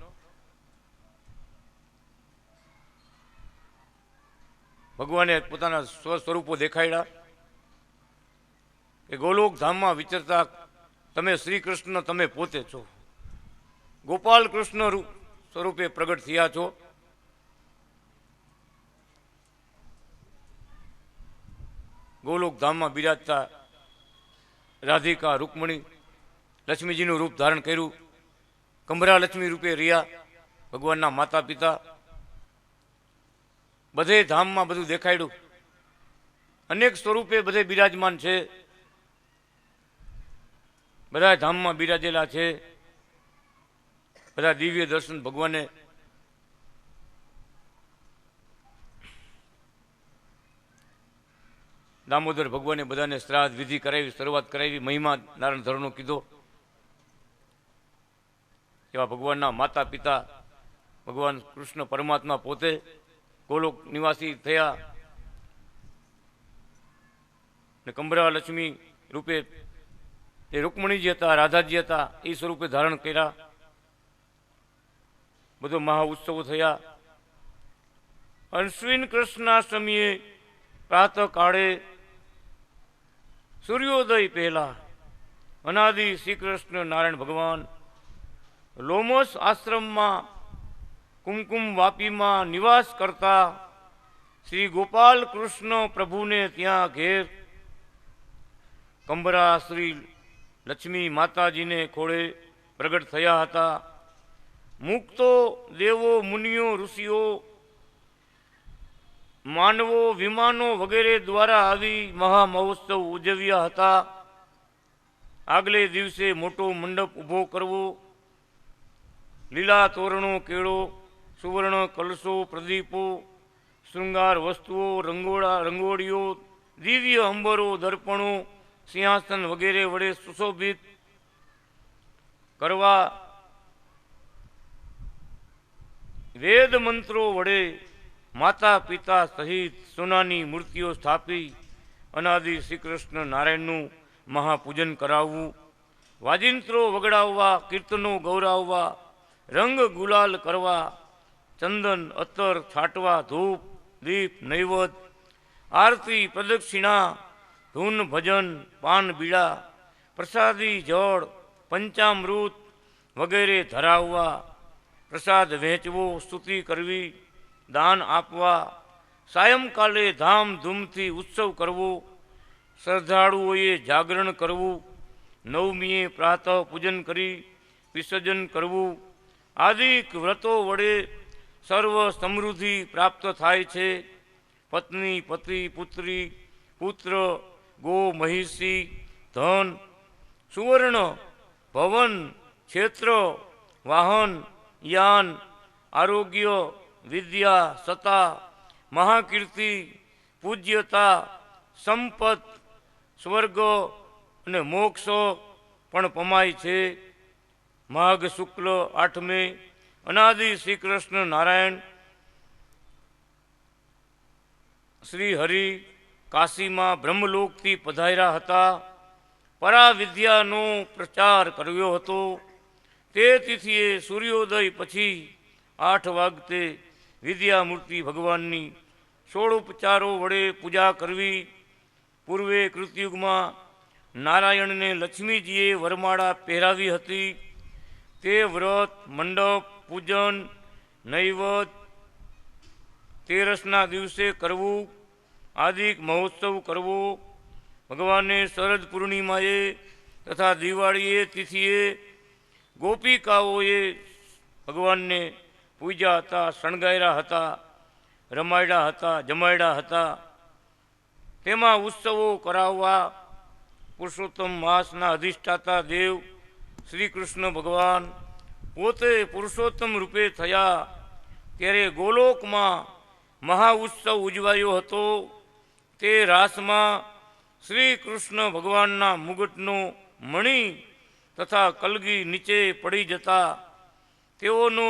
ભગવાને પોતાના સ્વસ્વરૂપો દેખાડ્યા કે ગોલોક ધામમાં વિચરતા તમે શ્રી કૃષ્ણ તમે પોતે છો. ગોપાલ કૃષ્ણ સ્વરૂપે પ્રગટ થયા છો. ગોલોક ધામમાં બિરાજતા રાધિકા રૂકમણી લક્ષ્મીજીનું રૂપ ધારણ કર્યું. કંબરા લક્ષ્મી રૂપે રહ્યા ભગવાનના માતા પિતા. બધે ધામમાં બધું દેખાડ્યું. અનેક સ્વરૂપે બધે બિરાજમાન છે. બધા ધામમાં બિરાજેલા છે. બધા દિવ્ય દર્શન ભગવાને દામોદર ભગવાને બધાને શ્રાદ્ધ વિધિ કરાવી, શરૂઆત કરાવી, મહિમા નારાયણ ધરનો કીધો. એવા ભગવાનના માતા પિતા ભગવાન કૃષ્ણ પરમાત્મા પોતે ગોલોક નિવાસી થયા ને કંબરા લક્ષ્મી રૂપે એ રૂકમણીજી હતા, રાધાજી હતા, એ સ્વરૂપે ધારણ કર્યા. બધો મહા ઉત્સવો થયા. અશ્વિન કૃષ્ણાષ્ટમીએ પ્રાતઃ કાળે સૂર્યોદય પહેલા અનાદિ શ્રી કૃષ્ણ નારાયણ ભગવાન લોમસ આશ્રમમાં કુમકુમ વાપીમાં નિવાસ કરતા શ્રી ગોપાલ કૃષ્ણ પ્રભુને ત્યાં ઘેર કંબરા શ્રી લક્ષ્મી માતાજીને ખોળે પ્રગટ થયા હતા. મુક્તો દેવો મુનિઓ ઋષિઓ માનવો વિમાનો વગેરે દ્વારા આવી મહા મહોત્સવ ઉજવ્યા હતા. આગલે દિવસે મોટો મંડપ ઊભો કરવો, લીલા તોરણો, કેળો, સુવર્ણ કલશો, પ્રદીપો, શૃંગાર વસ્તુઓ, રંગોળીઓ, દિવ્ય અંબરો, દર્પણો, સિંહાસન વગેરે વડે સુશોભિત કરવા, વેદ મંત્રો વડે માતા પિતા સહિત સોનાની મૂર્તિઓ સ્થાપી અનાદિ શ્રી કૃષ્ણ નારાયણનું મહાપૂજન કરાવવું, વાજિંત્રો વગડાવવા, કીર્તનો ગૌરાવવા, રંગ ગુલાલ કરવા, ચંદન અત્તર છાંટવા, ધૂપ દીપ નૈવેદ્ય આરતી પ્રદક્ષિણા ધૂન ભજન પાન બીડા પ્રસાદી જળ પંચામૃત વગેરે ધરાવવા, પ્રસાદ વહેંચવો, સ્તુતિ કરવી, દાન આપવા, સાયંકાલે ધામધૂમથી ઉત્સવ કરવો, શ્રદ્ધાળુઓએ જાગરણ કરવું, નવમીએ પ્રાતઃ પૂજન કરી વિસર્જન કરવું, આદિક વ્રતો વડે સર્વ સમૃદ્ધિ પ્રાપ્ત થાય છે. પત્ની પતિ પુત્રી પુત્ર ગો મહિષી ધન સુવર્ણ ભવન ક્ષેત્ર વાહન યાન આરોગ્ય વિદ્યા સત્તા મહાકીર્તિ પૂજ્યતા સંપત સ્વર્ગ અને મોક્ષ પણ પમાય છે. માઘ શુક્લ આઠમે અનાદિ શ્રી કૃષ્ણ નારાયણ શ્રી હરિ કાશીમાં બ્રહ્મલોકથી પધાર્યા હતા. પરાવિદ્યાનો પ્રચાર કર્યો હતો. તે તિથિએ સૂર્યોદય પછી 8 વાગતે વિદ્યામૂર્તિ ભગવાનની 16 ઉપચારો વડે પૂજા કરવી. પૂર્વે કૃતયુગમાં નારાયણને લક્ષ્મીજીએ વરમાળા પહેરાવી હતી. તે વ્રત મંડપ પૂજન નૈવેદ્ય તેરસના દિવસે કરવું, આદિક મહોત્સવ કરવો. ભગવાને શરદ પૂર્ણિમાએ તથા દિવાળીએ તિથિએ ગોપિકાઓએ ભગવાનને પૂજ્યા હતા, શણગાર્યા હતા, રમાડ્યા હતા, જમાડ્યા હતા. તેમાં ઉત્સવો કરાવવા. પુરુષોત્તમ માસના અધિષ્ઠાતા દેવ શ્રી કૃષ્ણ ભગવાન પોતે પુરુષોત્તમ રૂપે થયા ત્યારે ગોલોકમાં મહા ઉત્સવ ઉજવાયો હતો. તે રાસમાં શ્રી કૃષ્ણ ભગવાનના મુગટનો મણિ તથા કલગી નીચે પડી જતા તેઓનો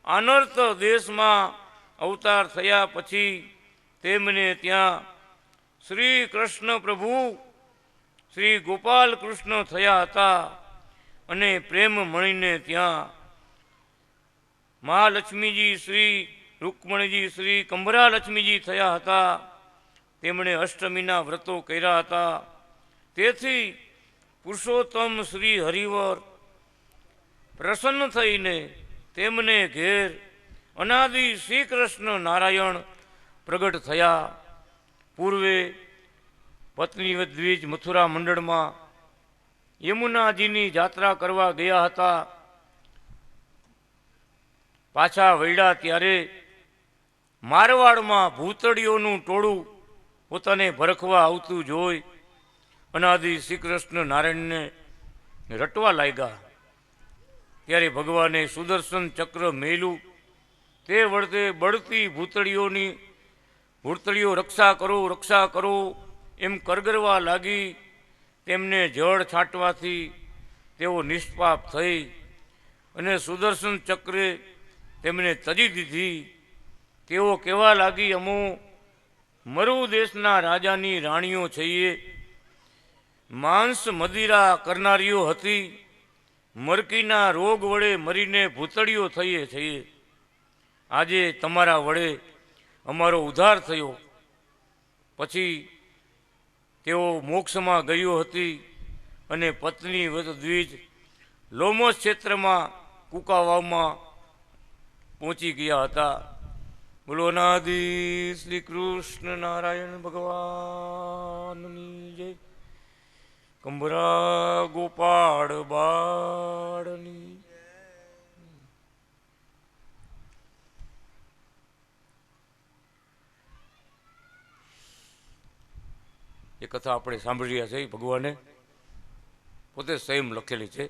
આનર્ત દેશમાં અવતાર થયા પછી તેમને ત્યાં શ્રી કૃષ્ણ પ્રભુ શ્રી ગોપાલ કૃષ્ણ થયા હતા અને પ્રેમ મણીને ત્યાં મહાલક્ષ્મીજી શ્રી રૂકમણીજી શ્રી કંબરા લક્ષ્મીજી થયા હતા. તેમણે અષ્ટમીના વ્રતો કર્યા હતા. તેથી પુરુષોત્તમ શ્રી હરિવર પ્રસન્ન થઈને તેમને ઘેર અનાદિ શ્રી કૃષ્ણ નારાયણ પ્રગટ થયા. પૂર્વે પત્ની દ્વિજ મથુરા મંડળમાં યમુનાજીની જાત્રા કરવા ગયા હતા. પાછા વળ્યા ત્યારે મારવાડમાં ભૂતળીઓનું ટોળું પોતાને ભરખવા આવતું જોઈ અનાદિ શ્રી કૃષ્ણ નારાયણને રટવા લાગ્યા. ત્યારે ભગવાને સુદર્શન ચક્ર મેલું. તે વળતે બળતી ભૂતળીઓ રક્ષા કરો એમ કરગરવા લાગી. તેમને જળ છાંટવાથી તેઓ નિષ્પાપ થઈ અને સુદર્શન ચક્રે તેમને તજી દીધી. તેઓ કહેવા લાગી, અમો મરુ દેશના રાજાની રાણીઓ છીએ, માંસ મદિરા કરનારીઓ હતી, મરકીના રોગ વડે મરીને ભૂતળીઓ થઈએ છીએ. આજે તમારા વડે અમારો ઉદ્ધાર થયો. પછી તેઓ મોક્ષમાં ગયો હતી અને પત્ની દ્વિજ લોમોસ ક્ષેત્રમાં કુકાવાવમાં પહોંચી ગયા હતા. બોલો અનાદિ શ્રી કૃષ્ણ નારાયણ ભગવાનની જય. કંભરા ગોપાળ બાળની. એ કથા આપણે સાંભળી રહ્યા છે. ભગવાને પોતે સ્વયં લખેલી છે.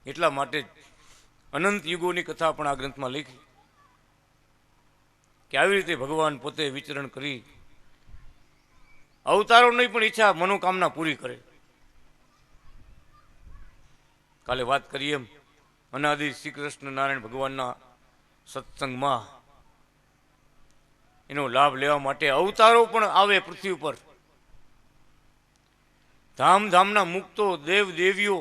એટલા માટે જ અનંત યુગોની કથા પણ આ ગ્રંથમાં લખી કે આવી રીતે ભગવાન પોતે વિચરણ કરી અવતારોની પણ ઈચ્છા મનોકામના પૂરી કરે. કાલે વાત કરીએ એમ અનાદિ શ્રી કૃષ્ણ નારાયણ ભગવાનના સત્સંગમાં એનો લાભ લેવા માટે અવતારો પણ આવે પૃથ્વી ઉપર. ધામ ધામના મુક્તો દેવ દેવીઓ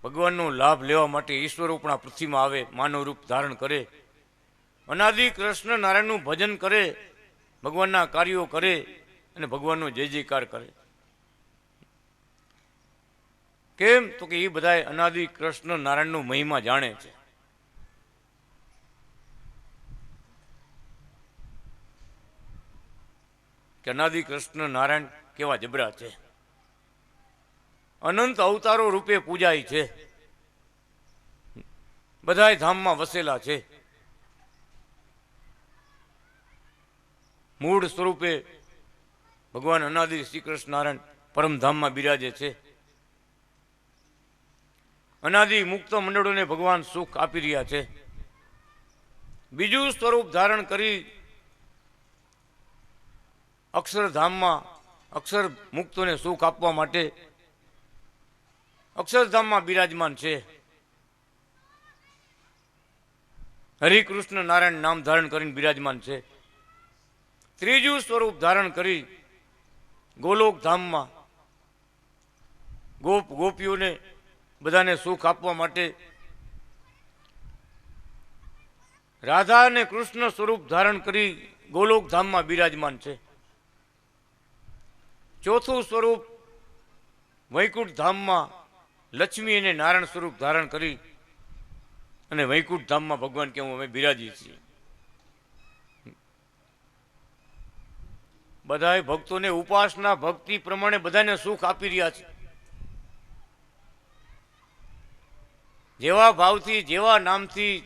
ભગવાનનો લાભ લેવા માટે ઈશ્વરો પણ આ પૃથ્વીમાં આવે, માનવ રૂપ ધારણ કરે, અનાદિ કૃષ્ણ નારાયણનું ભજન કરે, ભગવાનના કાર્યો કરે અને ભગવાનનો જય જયકાર કરે. કેમ તો કે એ બધા અનાદિ કૃષ્ણ નારાયણનો મહિમા જાણે છે. કે અનાદિ કૃષ્ણ નારાયણ કેવા જબરા છે, અનંત અવતારો રૂપે પૂજાય છે, બધાય ધામમાં વસેલા છે. મૂળ સ્વરૂપે ભગવાન અનાદિ શ્રી કૃષ્ણ નારાયણ પરમધામમાં બિરાજે છે. અનાદિ મુક્ત મંડળોને ભગવાન સુખ આપી રહ્યા છે. બીજું સ્વરૂપ ધારણ કરી અક્ષરધામમાં અક્ષર મુક્તોને સુખ આપવા માટે અક્ષરધામમાં બિરાજમાન છે. હરિકૃષ્ણ નારાયણ નામ ધારણ કરીને બિરાજમાન છે. ત્રીજું સ્વરૂપ ધારણ કરી ગોલોક ધામમાં ગોપીઓને બધાને સુખ આપવા માટે રાધા અને કૃષ્ણ સ્વરૂપ ધારણ કરી ગોલોક ધામમાં બિરાજમાન છે. ચોથું સ્વરૂપ વૈકુંઠ ધામમાં લક્ષ્મી અને નારાયણ સ્વરૂપ ધારણ કરી અને વૈકુંઠ ધામમાં ભગવાન કે અમે બિરાજીએ છીએ. બધાય ભક્તોને ઉપાસના ભક્તિ પ્રમાણે બધાને સુખ આપી રહ્યા છે. જેવા ભાવથી જેવા નામથી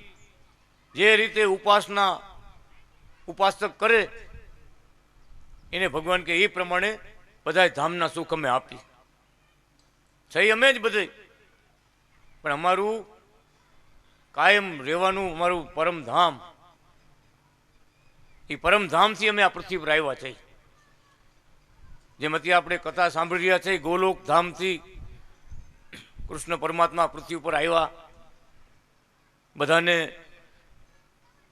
જે રીતે ઉપાસના ઉપાસક કરે એને ભગવાન કે એ પ્રમાણે બધાય ધામના સુખ અમે આપી છે. અમે જ બધે પણ અમારું કાયમ રહેવાનું અમારું પરમધામ, એ પરમધામથી અમે આ પૃથ્વી પર આવ્યા છે. જેમ અત્યારે આપણે કથા સાંભળી રહ્યા છે, ગોલોક ધામથી કૃષ્ણ પરમાત્મા પૃથ્વી ઉપર આવ્યા, બધાને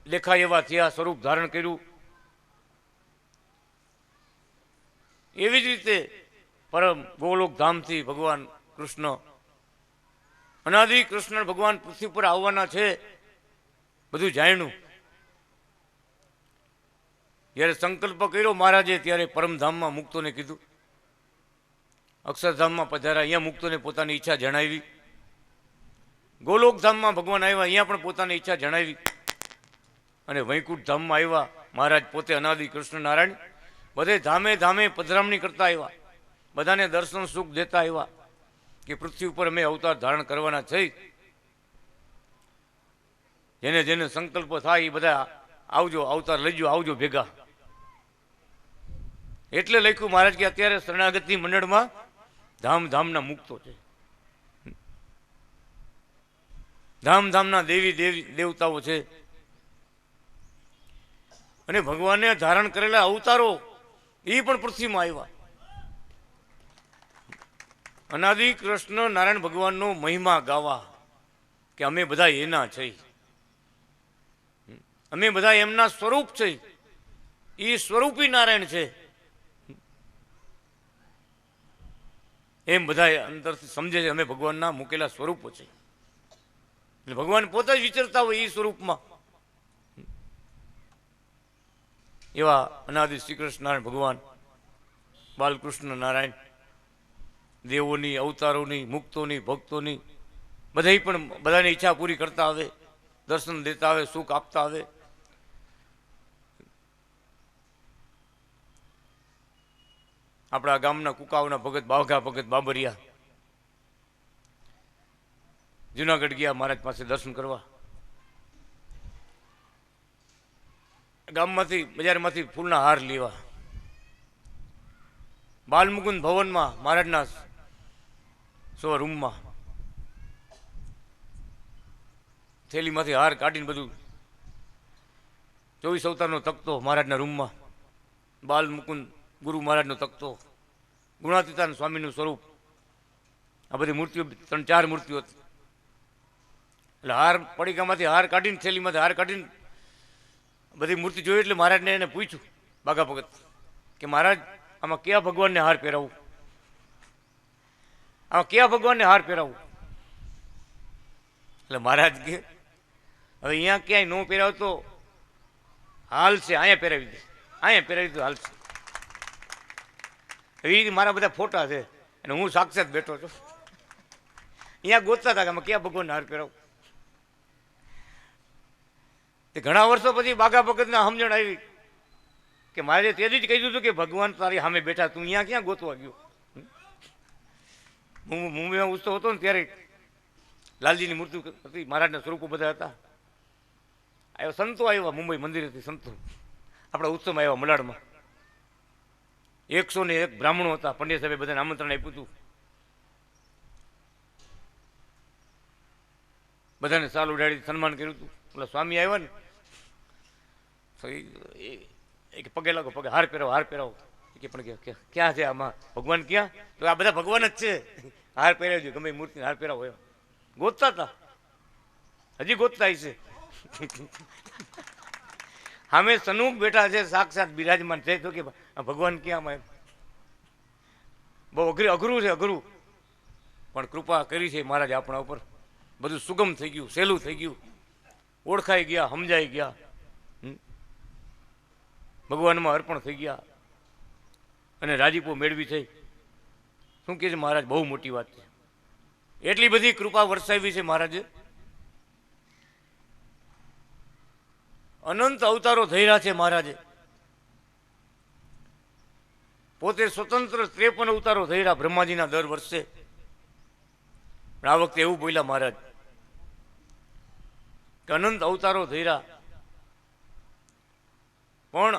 દેખાય એવા થયા, સ્વરૂપ ધારણ કર્યું. એવી જ રીતે પરમ ગોલોક ધામથી ભગવાન કૃષ્ણ અનાદિ કૃષ્ણ ભગવાન પૃથ્વી પર આવવાના છે, બધું જાણ્યું. જ્યારે સંકલ્પ કર્યો મહારાજે ત્યારે પરમધામમાં મુક્તોને કીધું, અક્ષરધામમાં પધાર્યા, અહીંયા મુક્તોને પોતાની ઈચ્છા જણાવી. ગોલોક ધામમાં ભગવાન આવ્યા, અહીંયા પણ પોતાની ઈચ્છા જણાવી. અને વૈકુંઠ ધામમાં આવ્યા, મહારાજ પોતે અનાદિ કૃષ્ણ નારાયણ બધે ધામે ધામે પધરામણી કરતા આવ્યા, બધાને દર્શન સુખ દેતા આવ્યા કે પૃથ્વી ઉપર અમે અવતાર ધારણ કરવાના છે. જેને જેને સંકલ્પ થાય એ બધા આવજો, અવતાર લઈજો, આવજો ભેગા. એટલે લખ્યું મહારાજ કે અત્યારે શરણાગતિ મંડળમાં ધામ ધામના મુક્તો છે, ધામ ધામના દેવી દેવતાઓ છે. અને ભગવાને ધારણ કરેલા અવતારો એ પણ પૃથ્વીમાં આવ્યા. અનાદિ કૃષ્ણ નારાયણ ભગવાનનો મહિમા ગાવા કે અમે બધા એના છે, અમે બધા એમના સ્વરૂપ છે, એ સ્વરૂપી નારાયણ છે, એમ બધા અંદરથી સમજે છે અમે ભગવાનના મૂકેલા સ્વરૂપો છે. એટલે ભગવાન પોતે જ વિચરતા હોય એ સ્વરૂપમાં. એવા અનાદિ શ્રી કૃષ્ણ નારાયણ ભગવાન બાલકૃષ્ણ નારાયણ દેવોની, અવતારોની, મુક્તોની, ભક્તોની બધાય પણ બધાની ઈચ્છા પૂરી કરતા આવે, દર્શન દેતા આવે, સુખ આપતા આવે. આપણા ગામના કુકાવના ભગત બાવઘા ભગત બાબરિયા જુનાગઢ ગયા મહારાજ પાસે દર્શન કરવા. ગામમાંથી બજારમાંથી ફૂલના હાર લેવા બાલમુકુંદ ભવનમાં મહારાજના રૂમમાં થેલીમાંથી હાર કાઢીને બધું 24 અવતારનો તકતો મહારાજના રૂમમાં, બાલમુકુંદ ગુરુ મહારાજનો તકતો, ગુણાતીતાન સ્વામીનું સ્વરૂપ, આ બધી મૂર્તિઓ 3-4 મૂર્તિઓ હતી. એટલે હાર પડીકામાંથી હાર કાઢીને થેલીમાંથી હાર કાઢીને બધી મૂર્તિ જોઈ એટલે મહારાજને એને પૂછ્યું બાગા ભગત કે મહારાજ આમાં કયા ભગવાનને હાર પહેરાવું, આમાં કયા ભગવાનને હાર પહેરાવું? એટલે મહારાજ કે હવે અહીંયા ક્યાંય ન પહેરાવ તો હાલ છે, અહીંયા પહેરાવી દે, અહીંયા પહેરાવી તો હાલ છે. એ મારા બધા ફોટા છે અને હું સાક્ષાત બેઠો છું. અહીંયા ગોતતા હતા કે આમાં કયા ભગવાનને હાર પહેરાવું. તે ઘણા વર્ષો પછી બાગા ભગતને સમજણ આવી કે મારે તેથી જ કહી દીધું કે ભગવાન તારી સામે બેઠા, તું અહીંયા ક્યાં ગોતવા ગયો? મુંબઈમાં ઉત્સવ હતો ને ત્યારે લાલજીની મૂર્તિ હતી, મહારાજના સ્વરૂપો બધા હતા. આવ્યા સંતો આવ્યા, મુંબઈ મંદિરેથી સંતો આપણા ઉત્સવમાં આવ્યા મલાડમાં. 101 બ્રાહ્મણો હતા. પંડ્યા સાહેબે બધાને આમંત્રણ આપ્યું હતું. બધાને સાલ ઉડાડી સન્માન કર્યું હતું. ઓલા સ્વામી આવ્યા ને તો એ પગે લાગો, પગે હાર પહેરાવો, હાર પહેરાવો. કે પણ ક્યાં છે આમાં ભગવાન, ક્યાં? તો આ બધા ભગવાન જ છે, હાર પહેરાવજો, ગમે મૂર્તિને હાર પહેરાવો. એમ ગોતતા હતા, હજી ગોતતા છે. સામે સનુક બેઠા છે, સાક્ષાત બિરાજમાન છે, તો કે ભગવાન ક્યાં? એમ બહુ અઘરું છે, અઘરું. પણ કૃપા કરી છે મહારાજ આપણા ઉપર. બધું સુગમ થઈ ગયું, સહેલું થઈ ગયું, ઓળખાઈ ગયા, સમજાઈ ગયા, ભગવાનમાં અર્પણ થઈ ગયા અને રાજીપો મેળવી થઈ. શું કહે છે મહારાજ? બહુ મોટી વાત છે. એટલી બધી કૃપા વરસાવી છે મહારાજે. અનંત અવતારો થઈ રહ્યા છે મહારાજે. પોતે સ્વતંત્ર 53 અવતારો થઈ રહ્યા બ્રહ્માજીના દર વર્ષે. પણ આ વખતે એવું બોલ્યા મહારાજ કે અનંત અવતારો થઈ રહ્યા, પણ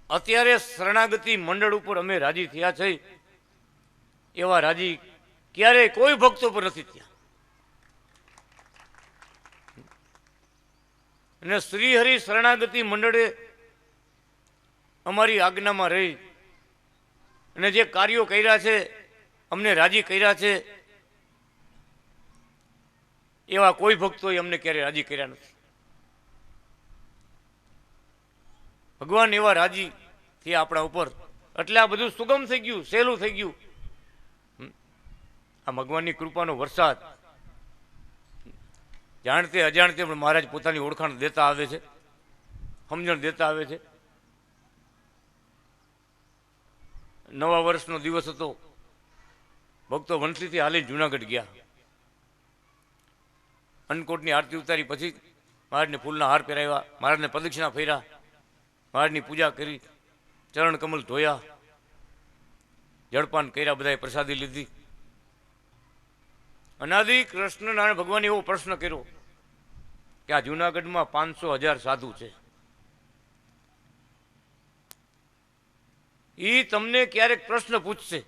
અત્યારે શરણાગતિ મંડળ ઉપર અમે રાજી થયા છે એવા રાજી ક્યારેય કોઈ ભક્તો પર નથી થયા. અને શ્રીહરિ શરણાગતિ મંડળે અમારી આજ્ઞામાં રહી અને જે કાર્યો કર્યા છે, અમને રાજી કર્યા છે, એવા કોઈ ભક્તોએ અમને ક્યારેય રાજી કર્યા નથી. ભગવાન એવા રાજી થયા આપણા ઉપર, એટલે આ બધું સુગમ થઈ ગયું, સહેલું થઈ ગયું. આ ભગવાનની કૃપાનો વરસાદ. જાણતે અજાણતે પણ મહારાજ પોતાની ઓળખાણ દેતા આવે છે, સમજણ દેતા આવે છે. નવા વર્ષનો દિવસ હતો. ભક્તો વંથલીથી હાલી જુનાગઢ ગયા. અન્નકોટની આરતી ઉતારી પછી મહારાજને ફૂલના હાર પહેરાવ્યા, મહારાજને પ્રદક્ષિણા ફેર્યા, મહારાજની પૂજા કરી, ચરણ કમલ ધોયા, જળપાન કર્યા, બધાએ પ્રસાદી લીધી. અનાદિ કૃષ્ણ નારાયણ ભગવાને એવો પ્રશ્ન કર્યો કે આ જુનાગઢમાં 500,000 સાધુ છે, એ તમને ક્યારેક પ્રશ્ન પૂછશે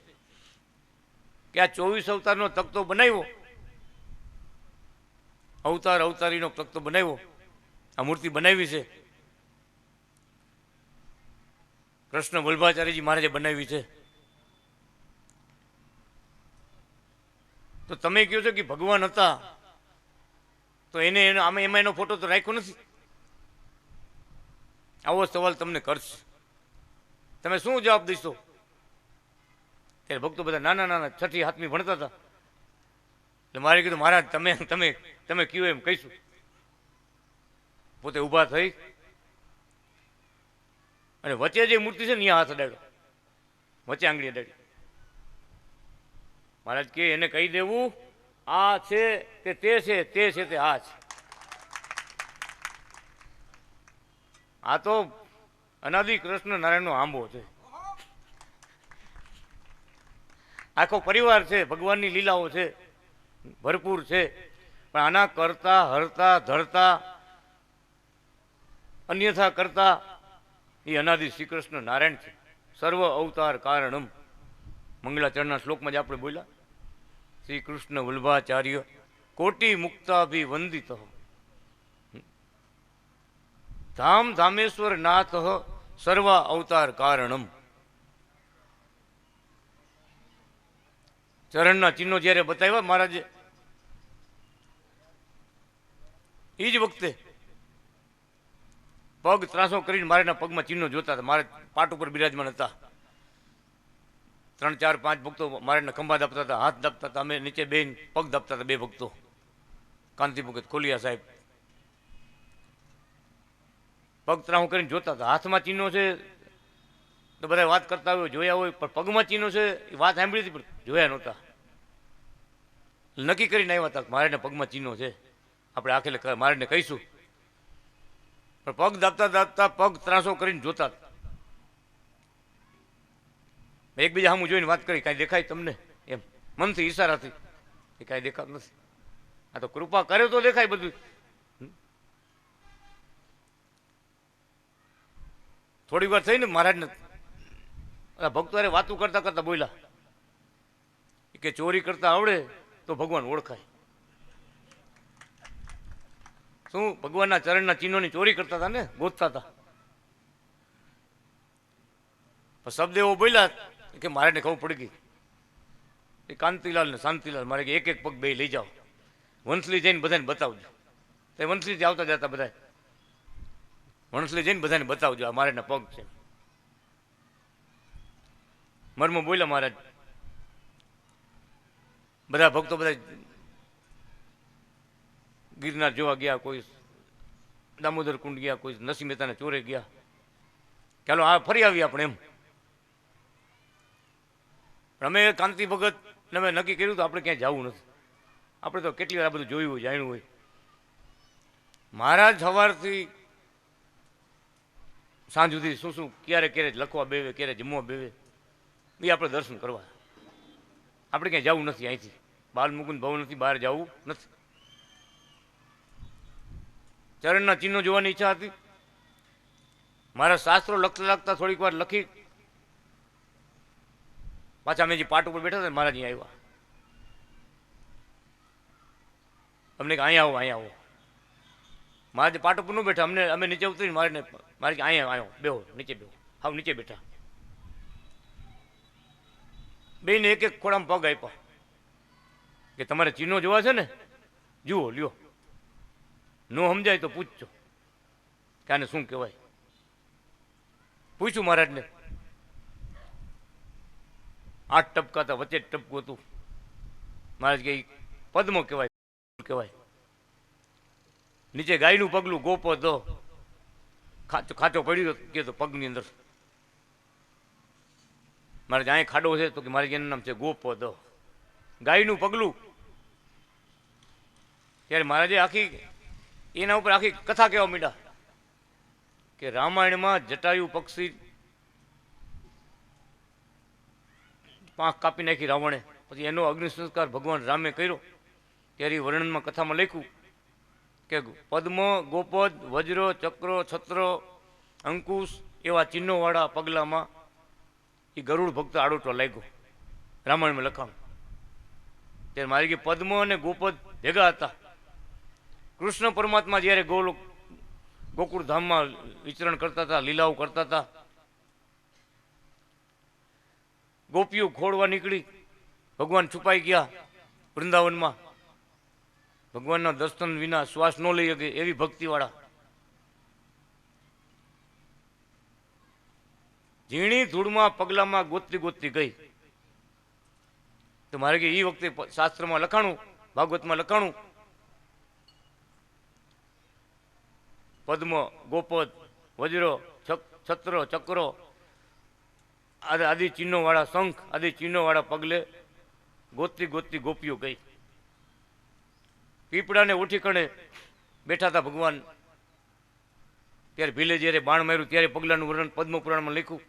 કે આ 24 અવતારનો તખતો બનાવ્યો, અવતારીનો તખતો બનાવ્યો, આ મૂર્તિ બનાવી છે, કૃષ્ણ વલ્ભાચાર્યજી મહારાજે બનાવી છે, તમે કહો છો કે ભગવાન હતા તો એમાં એનો ફોટો તો રાખ્યો નથી. આવો સવાલ તમને કરશે, તમે શું જવાબ દઈશો? ત્યારે ભક્તો બધા નાના નાના 6ઠી 7મી ભણતા હતા. એટલે મારે કીધું મહારાજ તમે તમે તમે કયો એમ કહીશું. પોતે ઊભા થઈ અને વચ્ચે જે મૂર્તિ છે ને ત્યાં હાથ અડાડ્યો, વચ્ચે આંગળી અડાડી. મહારાજ કે એને કહી દેવું આ છે તે છે, તે છે તે આ છે. આ તો અનાદિ કૃષ્ણ નારાયણનો આંબો છે, આખો પરિવાર છે, ભગવાનની લીલાઓ છે, ભરપૂર છે. પણ આના કરતા હરતા ધરતા અન્યથા કરતા એ અનાદિ શ્રી કૃષ્ણ નારાયણ છે. સર્વ અવતાર કારણમ મંગળાચરણના શ્લોકમાં જ આપણે બોલ્યા, શ્રી કૃષ્ણ વલ્ભાચાર્ય કોટી મુક્તાભિવંદિત ધામ ધામેશ્વર નાથ સર્વ અવતાર કારણમ. ચરણના ચિહ્નો જ્યારે બતાવ્યા મહારાજે, એ જ વખતે પગ ત્રાસો કરીને મારેના પગમાં ચિહ્નો જોતા હતા. મારે પાટ ઉપર બિરાજમાન હતા. 3, 4, 5 ભક્તો મારેના ખંભા દાપતા હતા, હાથ દાપતા હતા. અમે નીચે બેન પગ દાપતા હતા. 2 ભક્તો, કાંતિ ભગત ખોલિયા સાહેબ, પગ ત્રાસો કરીને જોતા હતા. હાથમાં ચિહ્નો છે તો બધા વાત કરતા હોય, જોયા હોય, પણ પગમાં ચિહ્નો છે એ વાત સાંભળી હતી પણ જોયા નહોતા. નક્કી કરીને આવ્યા હતા મારેના પગમાં ચિહ્નો છે, આપણે આખેલે મારેને કહીશું. પણ પગ દાબતા દાબતા પગ ત્રાસો કરીને જોતા હતા. એકબીજા સામું જોઈને વાત કરી, કાંઈ દેખાય તમને એમ મનથી ઈશારાથી, એ કાંઈ દેખાતું નથી. આ તો કૃપા કરે તો દેખાય બધું. થોડી વાર થઈ ને મહારાજને ભક્તો અરે વાતું કરતા કરતા બોલ્યા કે ચોરી કરતા આવડે તો ભગવાન ઓળખાય. શું ભગવાનના ચરણના ચિહ્નોની ચોરી કરતા હતા ને, ગોતતા હતા. પણ શબ્દ એવો બોલ્યા કે મારે ખબર પડી ગઈ. એ કાંતિલાલ ને શાંતિલાલ મારે કે એક એક પગ બે લઈ જાઓ, વંશલી જઈને બધાને બતાવજો. તે વંશલીથી આવતા જતા બધા વંશલી જઈને બધાને બતાવજો આ મારેના પગ છે. મર્મ બોલ્યા મહારાજ. બધા ભક્તો બધા ગિરનાર જોવા ગયા, કોઈ દામોદર કુંડ ગયા, કોઈ નરસિંહ મહેતાના ચોરે ગયા. ચાલો આ ફરી આવી આપણે એમ. અમે કાંતિ ભગત ને અમે નક્કી કર્યું તો આપણે ક્યાંય જવું નથી. આપણે તો કેટલી વાર આ બધું જોયું હોય, જાણ્યું હોય. મહારાજ સવારથી સાંજ સુધી શું શું ક્યારે ક્યારે લખવા બેવે, ક્યારે જમવા બેવે, એ આપણે દર્શન કરવા. આપણે ક્યાંય જવું નથી અહીંથી. બાલ મુકુંદ ભવનથી બહાર જવું નથી. ચરણના ચિહ્નો જોવાની ઈચ્છા હતી. મારા શાસ્ત્રો લખતા લખતા થોડીક વાર લખી પાછા અમે જે પાટ ઉપર બેઠા હતા મહારાજ અહીંયા આવ્યા. અમને કે અહીંયા આવો, અહીંયા આવો. મહારાજ પાટ ઉપર ન બેઠા, અમે નીચે ઉતરીને મારે કે અહીંયા આવ્યો, બેહો નીચે બેહો. હાવ નીચે બેઠા. બેને એક એક ખોડામાં પગ આપ્યા કે તમારે ચિહ્નો જોવા છે ને, જુઓ લ્યો, નો સમજાય તો પૂછજો કે આને શું કહેવાય. પૂછ્યું મહારાજને. 8 ટપકા હતા, વચ્ચે ટપકું હતું. મહારાજ કે પદ્મ કહેવાય. નીચે ગાયનું પગલું ગોપો દો, ખાચો પડ્યો કે તો પગની અંદર. મારે અહીં ખાડો છે તો કે મારે એનું નામ છે ગોપો દો, ગાયનું પગલું. ત્યારે મહારાજે આખી એના ઉપર આખી કથા કહેવા માંડ્યા કે રામાયણમાં જટાયુ પક્ષી પાંખ કાપી નાખી રાવણે, પછી એનો અગ્નિ સંસ્કાર ભગવાન રામે કર્યો. ત્યારે વર્ણનમાં કથામાં લખ્યું કે પદ્મ, ગોપદ, વજ્ર, ચક્ર, છત્ર, અંકુશ એવા ચિહ્નોવાળા પગલામાં એ ગરુડ ભક્ત આડોટો લાગ્યો. રામાયણમાં લખાણ. ત્યારે મારી કે પદ્મ અને ગોપદ ભેગા હતા. કૃષ્ણ પરમાત્મા જ્યારે ગોકુળ ધામમાં વિચરણ કરતા હતા, લીલાઓ કરતા હતા, ગોપીઓ ખોળવા નીકળી, ભગવાન છુપાઈ ગયા. વૃંદાવનમાં ભગવાનના દર્શન વિના શ્વાસ ન લઈ શકે એવી ભક્તિવાળા, ઝીણી ધૂળમાં પગલામાં ગોતતી ગોતતી ગઈ. તો મારે કે એ વખતે શાસ્ત્રમાં લખાણું, ભાગવતમાં લખાણું, પદ્મ, ગોપદ, વજ્ર, છત્ર, ચક્રો આદિ ચિહ્નો વાળા શંખ આદિ ચિહ્નો વાળા પગલે ગોતતી ગોતતી ગોપીઓ ગઈ. પીપળાને ઓઠીકણે બેઠા હતા ભગવાન. ત્યારે ભીલે જ્યારે બાણ માર્યું ત્યારે પગલાનું વર્ણન પદ્મ પુરાણમાં લખ્યું.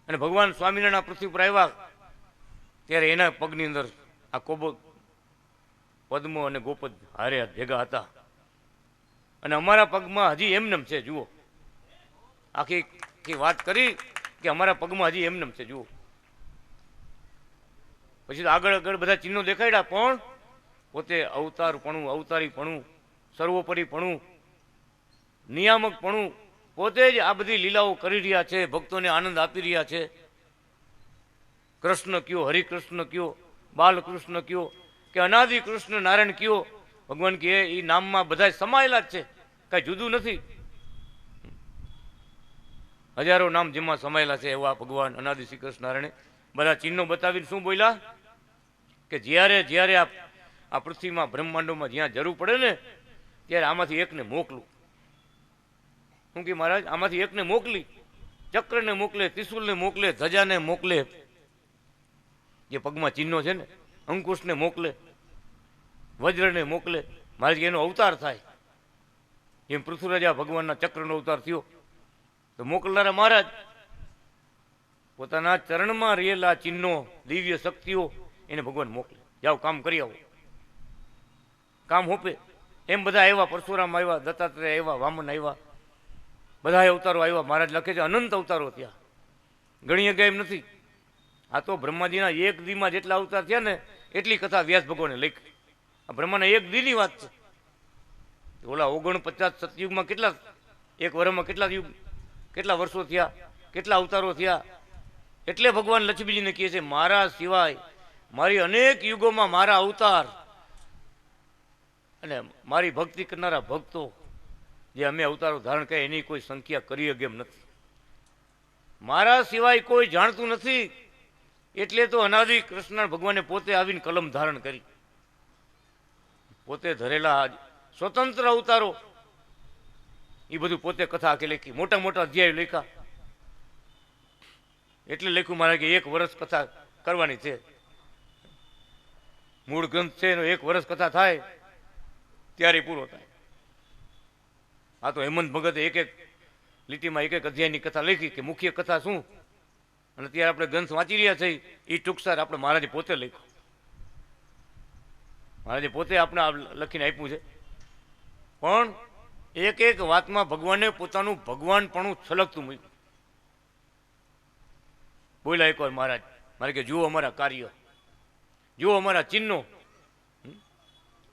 અને ભગવાન સ્વામિનારાયણ પૃથ્વી પર આવ્યા ત્યારે એના પગની અંદર આ કોબો પદ્મ અને ગોપદ હારે ભેગા હતા. અને અમારા પગમાં હજી એમનેમ છે, જુઓ. આખી વાત કરી કે અમારા પગમાં હજી એમનેમ છે, જુઓ. પછી આગળ આગળ બધા ચિહ્નો દેખાડ્યા, પણ પોતે અવતારપણું, અવતારીપણું, સર્વોપરીપણું, નિયામકપણું, પોતે જ આ બધી લીલાઓ કરી રહ્યા છે, ભક્તોને આનંદ આપી રહ્યા છે. કૃષ્ણ કયો, હરિકૃષ્ણ કયો, બાલકૃષ્ણ કયો કે અનાદિ કૃષ્ણ નારાયણ કયો, ભગવાન કે એ નામમાં બધા સમાયેલા જ છે, કાંઈ જુદું નથી. હજારો નામ જેમાં સમાયેલા છે એવા ભગવાન અનાદિ શ્રી કૃષ્ણ નારાયણે બધા ચિહ્નો બતાવીને શું બોલ્યા કે જ્યારે જ્યારે આ પૃથ્વીમાં બ્રહ્માંડોમાં જ્યાં જરૂર પડે ને ત્યારે આમાંથી એકને મોકલું. શું કે મહારાજ? આમાંથી એકને મોકલી, ચક્રને મોકલે, ત્રિશુલને મોકલે, ધજાને મોકલે, જે પગમાં ચિહ્નો છે ને, અંકુશને મોકલે, વજ્રને મોકલે. મહારાજ એનો અવતાર થાય. જેમ પૃથ્વીરાજા ભગવાનના ચક્રનો અવતાર થયો, તો મોકલનારા મહારાજ પોતાના ચરણમાં રહેલા ચિહ્નો, દિવ્ય શક્તિઓ એને ભગવાન મોકલે, જાઓ કામ કરી આવો, કામ હોપે. એમ બધા આવ્યા, પરશુરામ આવ્યા, દત્તાત્રેય આવ્યા, વામન આવ્યા, બધા અવતારો આવ્યા. મહારાજ લખે છે અનંત અવતારો થયા, ગણીએ ગયા એમ નથી. આ તો બ્રહ્માજીના એક દીમાં જેટલા અવતાર થયા ને એટલી કથા વ્યાસ ભગવાને લખી. આ બ્રહ્માના એક દીની વાત છે. ઓલા 49 સતયુગમાં કેટલા, એક વર્ષમાં કેટલા યુગ, કેટલા વર્ષો થયા, કેટલા અવતારો થયા. એટલે ભગવાન લક્ષ્મીજીને કહે છે મારા સિવાય મારી અનેક યુગોમાં મારા અવતાર અને મારી ભક્તિ કરનારા ભક્તો જે અમે અવતારો ધારણ કર્યા એની કોઈ સંખ્યા કરી શકે એમ નથી. મારા સિવાય કોઈ જાણતું નથી. એટલે તો અનાદિ કૃષ્ણ ભગવાને પોતે આવીને કલમ ધારણ કરી, પોતે ધરેલા સ્વતંત્ર અવતારો એ બધું પોતે કથા આખી લખી, મોટા મોટા અધ્યાયો લખ્યા. એટલે લખ્યું મારે કે 1 વર્ષ કથા કરવાની છે. મૂળ ગ્રંથ છે એનો 1 વર્ષ કથા થાય ત્યારે પૂરો થાય. આ તો હેમંત ભગતે એક એક લીટીમાં એક એક અધ્યાયની કથા લખી કે મુખ્ય કથા શું. અને ત્યારે આપણે ગ્રંથ વાંચી રહ્યા છીએ એ ટૂંકસાર આપણે મહારાજે પોતે લખ્યું. મહારાજે પોતે આપણે લખીને આપ્યું છે. પણ એક એક વાતમાં ભગવાને પોતાનું ભગવાનપણું છલકતું મૂક્યું. બોલ્યા એકવાર મહારાજ, મારે કે જુઓ અમારા કાર્ય, જુઓ અમારા ચિહ્નો,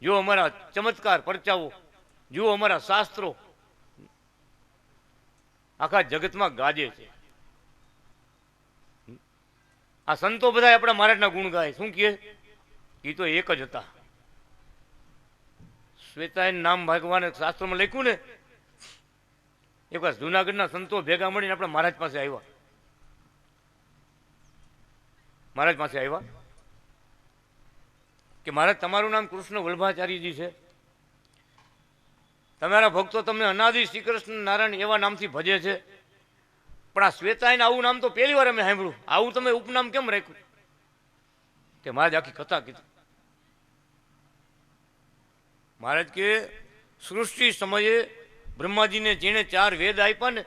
જુઓ અમારા ચમત્કાર પરચાઓ, જુઓ અમારા શાસ્ત્રો, આખા જગતમાં ગાજે છે. આ સંતો બધા આપણા મહારાજના ગુણ ગાય. શું કહે? એ તો એક જ હતા. શ્વેતાયન નામ ભગવાને શાસ્ત્રમાં લખ્યું ને. એકવાર જુનાગઢના સંતો ભેગા મળીને આપણા મહારાજ પાસે આવ્યા. મહારાજ પાસે આવ્યા કે મહારાજ તમારું નામ કૃષ્ણ વલ્લભાચાર્યજી છે, તમારા ભક્તો તમને અનાદિ શ્રી કૃષ્ણ નારાયણ એવા નામથી ભજે છે, પણ આ શ્વેતાયન આવું નામ તો પહેલી વાર અમે સાંભળ્યું, આવું તમે ઉપનામ કેમ રાખ્યું? કે મહારાજ આખી કથા કીધી. મહારાજ કે સૃષ્ટિ સમયે બ્રહ્માજીને જેણે 4 વેદ આપ્યા ને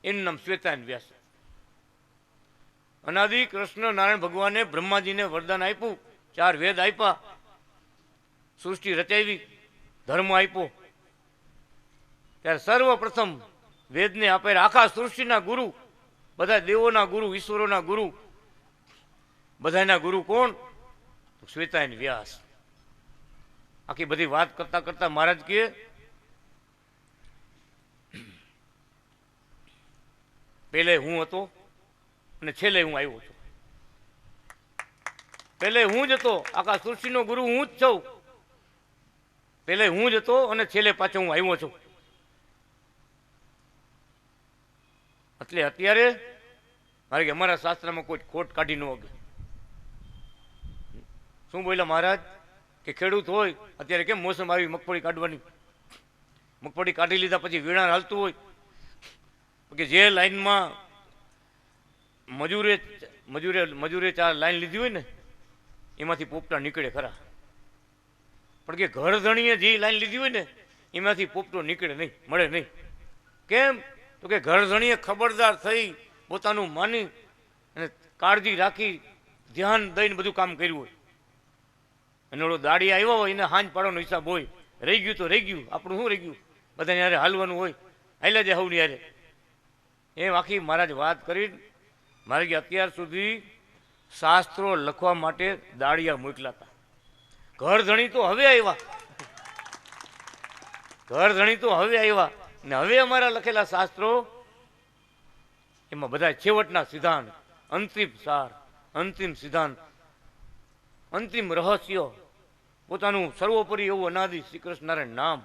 એનું નામ શ્વેતાયન વ્યાસ. અનાદિ કૃષ્ણ નારાયણ ભગવાને બ્રહ્માજીને વરદાન આપ્યું, 4 વેદ આપ્યા, સૃષ્ટિ રચાવી, ધર્મ આપ્યો. ત્યારે સર્વપ્રથમ વેદને આપે આખા સૃષ્ટિના ગુરુ, બધા દેવોના ગુરુ, ઈશ્વરોના ગુરુ, બધાના ગુરુ કોણ? શ્વેતાયન વ્યાસ. આખી બધી વાત કરતા કરતા મહારાજ કહે પહેલે હું હતો અને છેલ્લે હું આવ્યો છું. પહેલે હું જ હતો, આખા સૃષ્ટિનો ગુરુ હું જ છું. પહેલે હું જ હતો અને છેલ્લે પાછો હું આવ્યો છું. એટલે અત્યારે મારે કે અમારા શાસ્ત્રમાં કોઈ ખોટ કાઢી ન શકે. શું બોલ્યા મહારાજ કે ખેડૂત હોય અત્યારે કેમ મોસમ આવી મગફળી કાઢવાની, મગફળી કાઢી લીધા પછી વીણા હાલતું હોય કે જે લાઈનમાં મજૂરે ચાર લાઈન લીધી હોય ને એમાંથી પોપટા નીકળે ખરા, પણ કે ઘર ધણીએ જે લાઈન લીધી હોય ને એમાંથી પોપટો નીકળે નહીં, મળે નહીં. કેમ તો કે ઘર ધણીએ ખબરદાર થઈ પોતાનું માની અને કાળજી રાખી ધ્યાન દઈને બધું કામ કર્યું હોય. અને ઓલો દાડી આવ્યો હોય એને હાંજ પાડવાનો હિસાબ હોય, રહી ગયું તો રહી ગયું, આપણું શું રહી ગયું, બધાને યારે હાલવાનું હોય, હાલ્યા જાય હવની યારે. એમ આખી મહારાજ વાત કરી. મારે કે અત્યાર સુધી શાસ્ત્રો લખવા માટે દાડિયા મોકલા હતા, ઘર ધણી તો હવે આવ્યા, ઘર ધણી તો હવે આવ્યા ને હવે અમારા લખેલા શાસ્ત્રો એમાં બધા છેવટના સિદ્ધાંત, અંતિમ સાર, અંતિમ સિદ્ધાંત, અંતિમ રહસ્ય, પોતાનું સર્વોપરી એવું અનાદિ શ્રી કૃષ્ણ નારાયણ નામ,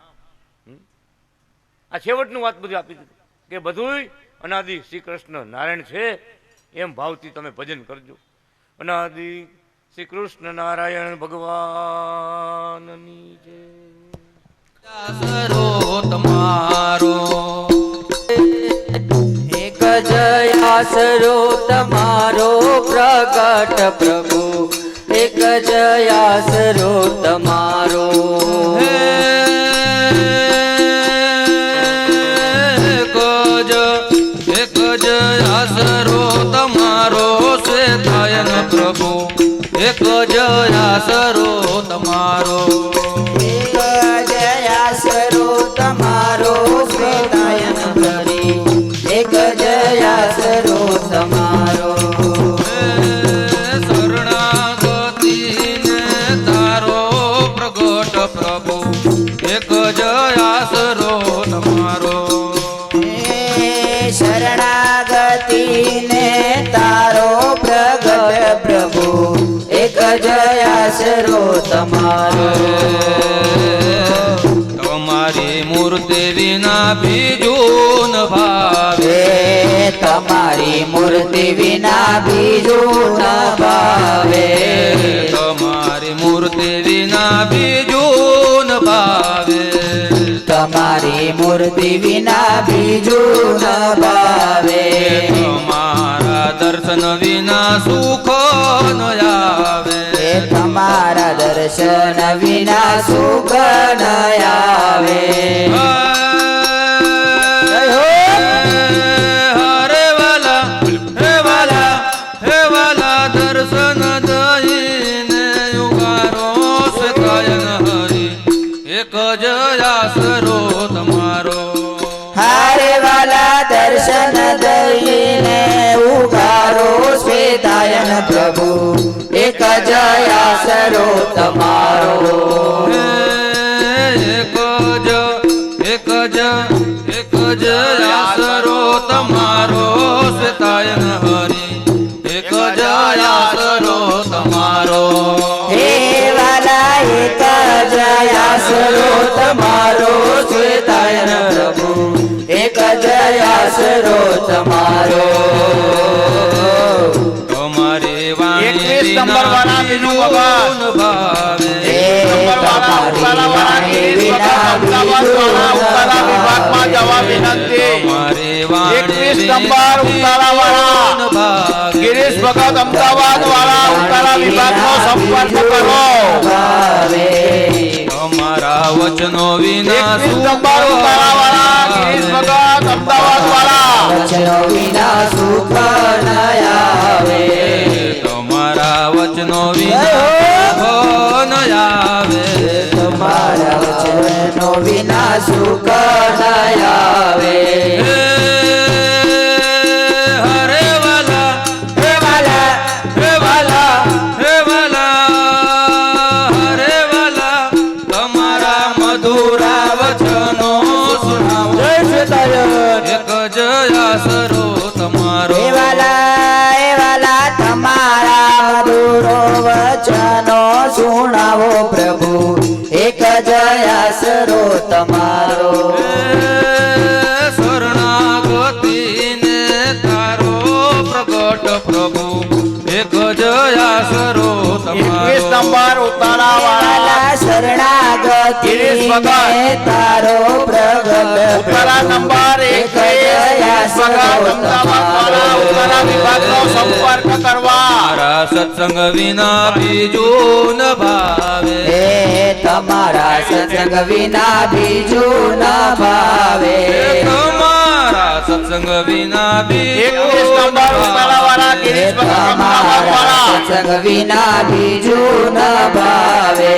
આ છેવટનું વાત બધી આપી દીધી કે બધું અનાદિ શ્રી કૃષ્ણ નારાયણ છે. એમ ભાવથી તમે ભજન કરજો. અનાદિ શ્રી કૃષ્ણ નારાયણ ભગવાનની જય. તમારો એક જય આસરો તમારો પ્રગટ પ્રભુ, એક જય આસરો તમારો. એક જય આસરો તમારો શ્વેતાયન પ્રભુ, એક જય આસરો તમારો. એક જય આસરો તમારો શ્વેતાયન હરી, એક જય આસરો તમારો. શરણાગતિને તારો પ્રગટ પ્રભુ, એક જય આસરો તમારો. શરણાગતિને તારો પ્રગટ પ્રભુ, એક જય આસરો તમારો. તમારી મૂર્તિ વિના બીજું ન ભાવે, તમારી મૂર્તિ વિના બીજું ન ભાવે, તમારી મૂર્તિ વિના બીજું ન ભાવે, તમારી મૂર્તિ વિના બીજું ન ભાવે. તમારા દર્શન વિના સુખ ન આવે, તમારા દર્શન વિના સુખ ન આવે. હરે વાલા હે વાલા હે વાલા દર્શન દઈને યુગારો શ્વેતાયન હરી, એક જય આસરો તમારો. હારે વાલા દર્શન દઈને ઉગારો શ્વેતાયન પ્રભુ, એક જય આસરો તમારો. એક જય આસરો તમારો શ્વેતાયન હરી, એક જય આસરો તમારો. હે વાલા એક જય આસરો તમારો શ્વેતાયન પ્રભુ, એક જય આસરો તમારો. તમારી વાણી 21 નંબર વાળા બીજું ન ભાવે, તમારી વાણી વિના ઉતારા વિભાગમાં જવા વિનંતી. તમારી વાણી 21 નંબર ઉતારા વાળા ગિરીશ ભગત અમદાવાદ વાળા ઉતારા વિભાગનો સંપર્ક કરો. અમારા વચનો વિના 21 નંબર ઉતારા વાળા ગિરીશ ભગત અમદાવાદ વાળા વચનો વિના સુખ ન આવે, તમારા વચનો વિના સુખ ન આવે, તમારા વચનો વિના સુખ ન આવે. હરે વાલા હે વાલા હે વાલા હે વાલા હરે વાલા તમારા મધુરા વચનો સુનાવો. જય શ્વેતાયન. એક જય આસરો તમારો. હે વાલા તમારા મધુરો વચનો તમારો શરણાગતિને તારો પ્રગટ પ્રભુ એક જ આશરો 21 તમારો નંબર ઉતારા વાળા શરણાગતિ ગિરીશ ભગત. તારો પ્રગટ ઉતારા નંબર 21 ભગત અમદાવાદ વાળા ઉતારા વિભાગનો સંપર્ક કરવા તારા સત્સંગ વિના બીજું ન ભાવે હે તમારા સત્સંગ વિના બીજું ન ભાવે તમારા સત્સંગ વિના 21 નંબર ઉતારા વાળા ગિરીશ ભગત અમદાવાદ તમારા વાળા સત્સંગ વિના બીજું ન ભાવે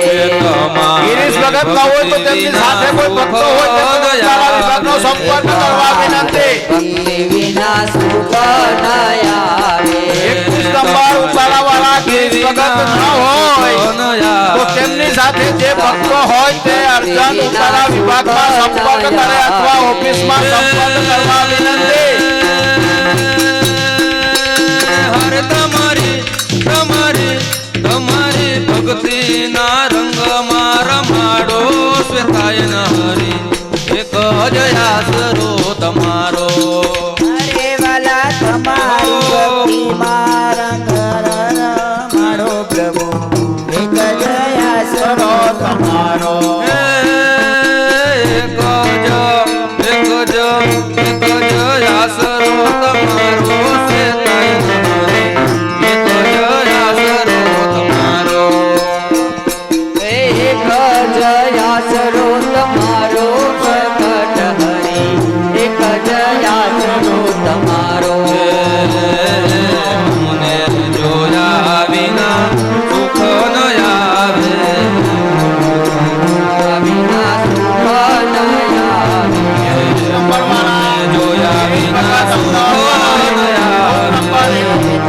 ગિરીશ ભગત ન હોય તો તેમની સાથે કોઈ ભક્તો હોય તો ઉતારા વિભાગનો સંપર્ક કરવા વિનંતી ભક્તિ વિના સુખ ન આવે 21 નંબર ઉતારા વાળા ગિરીશ ભગત ન હોય તો તેમની સાથે જે ભક્તો હોય તે અર્જન ઉતારા વિભાગમાં સંપર્ક કરે અથવા ઓફિસમાં સંપર્ક કરવા વિનંતી હરે તમારી તમારી તમારી ભક્તિના રંગમાં રમાડો શ્વેતાયન હરી એક જ આશરો તમારો અરે વાલા તમારી ભક્તિમાં રંગ રમાડો પ્રભુ એક જ આશરો તમારો એક જ આશરો તમારો શ્વેતાયન હરી એક જ આશરો તમારો એક જ આશરો તમારો પ્રગટ હરી એક જ આશરો તમારો મને જોયા વિના સુખ ન આવે વિના સુખ ન આવે જોયા વિના સુખ ન આવે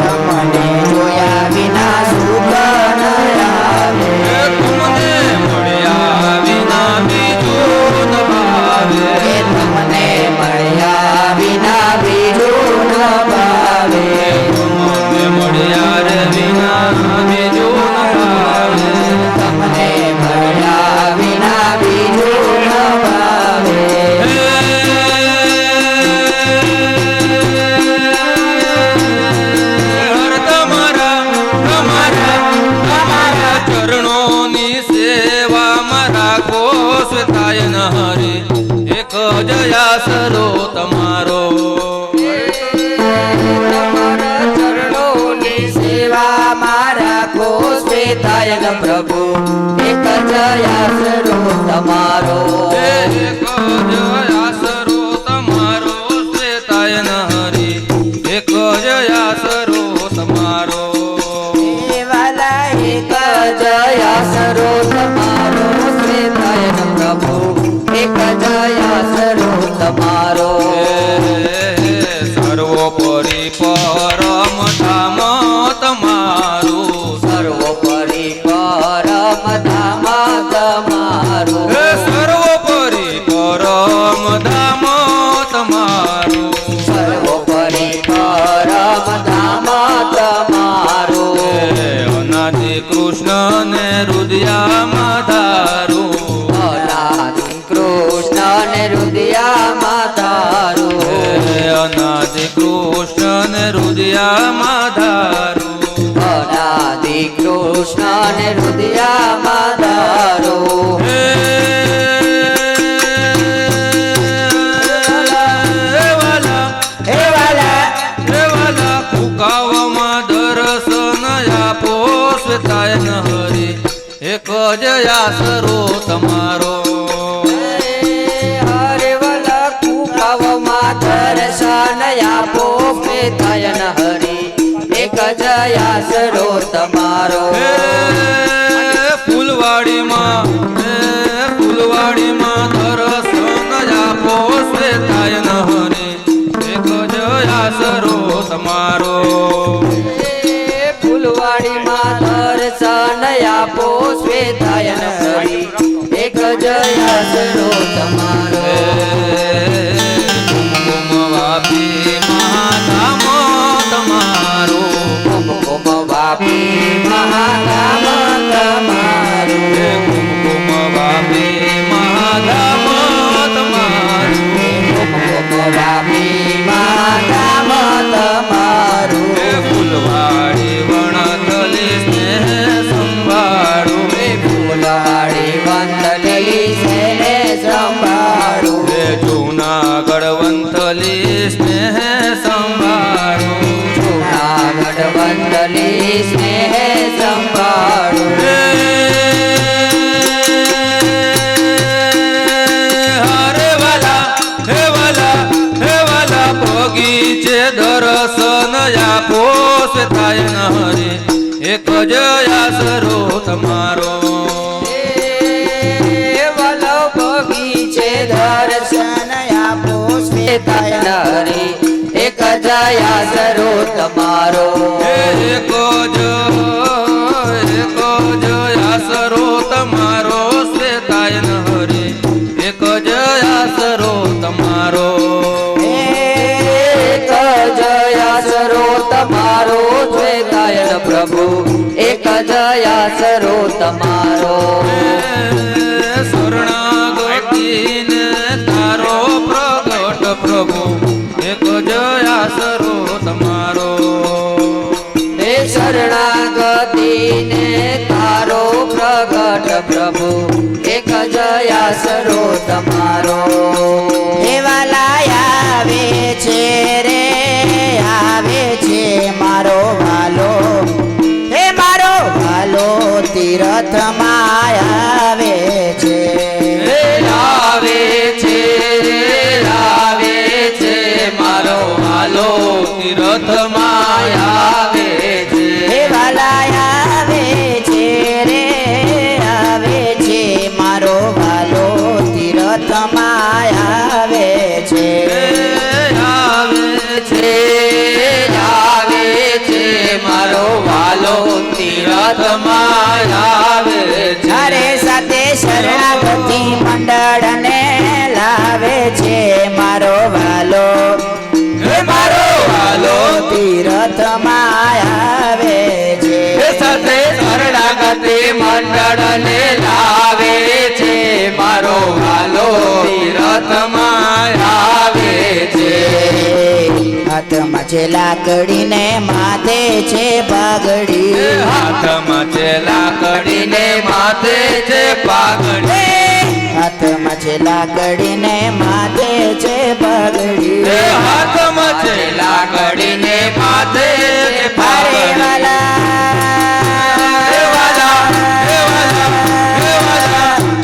તમને જોયા વિના સુખ ન આવે તમને મળ્યા વિના બીજું ન ભાવે કે તમને મળ્યા વિના બીજું ન ભાવે તમને મળ્યા રે વિના બીજું ન ભાવે તમને મળ્યા વિના બીજું ન ભાવે હર તમારા તમારા તમારા ચરણોની સેવામાં રાખો શ્વેતાયન હરી એક જ આશરો તમારો તમારા ચરણોની સેવામાં રાખો શ્વેતાયન પ્રભુ એક જ આશરો તમારો એક જ આશરો તમારો શ્વેતાયન હરી એક જ આશરો તમારો એ વાલા એક જ આશરો તમારો શ્વેતાયન પ્રભુ એક જ આશરો તમારો સર્વોપરી પરમ ધામ તમારું સર્વોપરી પરમ ધામ તમારું સર્વોપરી પરમ ધામ તમારું સર્વોપરી પરમ ધામ તમારું અનાદિ કૃષ્ણ ને રુદિયામાં ધારું અનાદિ કૃષ્ણ ને હૃદયામાં ધારું અનાદિ કૃષ્ણ ને રુદિયામાં ધારું અનાદિ કૃષ્ણ ને હૃદયામાં ધારું હે વાલા હે વાલા હે વાલા ફુકાવામાં દર્શન આપો શ્વેતાયન હરી એક જ આશરો તમારો હરે વાલા કુકાવમાં દર્શન આપો શ્વેતાયન હરી એક જ આશરો તમારો હે ફૂલવાડીમાં દર્શન આપો શ્વેતાયન હરી એક જ આશરો તમારો ફૂલવાડીમાં દર્શન આપો શ્વેતાયન હરી એક જ આશરો તમારો કુમકુમ વાપી મહાધામ તમારો કુમકુમ વાપી મહાધામ તમારું કુમકુમ વાપી મહાધામ વંદલી સ્નેહ સંભાળો જુનાગઢ વંદલી સ્નેહ સંભાળો હરે વાલા હે વાલા હે વાલા ભોગી છે દર્શન આપો સે થાય ન હરે એક જ આસરો તમારો વલો ભોગી છે દર્શન આપો શ્વેતાય હરી એક જયા સરો તમારો એક જ આસરો તમારો શ્વેતાય ન હરે એક જ આસરો તમારો એક જયા સરો તમારો શ્વેતાયન પ્રભુ એક જયા સરો તમારો શરણાગતિને તારો પ્રગટ પ્રભુ એક જ આસરો તમારો હે શરણાગતિને તારો પ્રગટ પ્રભુ એક જયા સરો તમારો દેવાલા આવે છે રે આવે છે મારો ભાલો હે મારો ભાલો તીરથમાં આવે છે આવે છે મારો હાલો તીરથમાં આવે છે હે વાલા આવે છે રે આવે છે મારો ભાલો તીરથમાં આવે છે આવે છે મારો વાલો તીરથમાં આવે છે અરે સાથે શરણાગતિ મંડળને લાવે છે મારો ભાલો હે મારો ભાલો તીરથમાં આવે છે સાથે શરણાગતિ મંડળને લાવે છે મારો વાલો તીરથમાં આવે છે હાથમાં છે લાકડીને માથે છે પાઘડી હાથમાં છે લાકડીને માથે છે પાઘડી હાથમાં છે લાકડીને માથે છે પાઘડી હાથમાં છે લાકડીને માથે છે અરે પાઘડી વાલા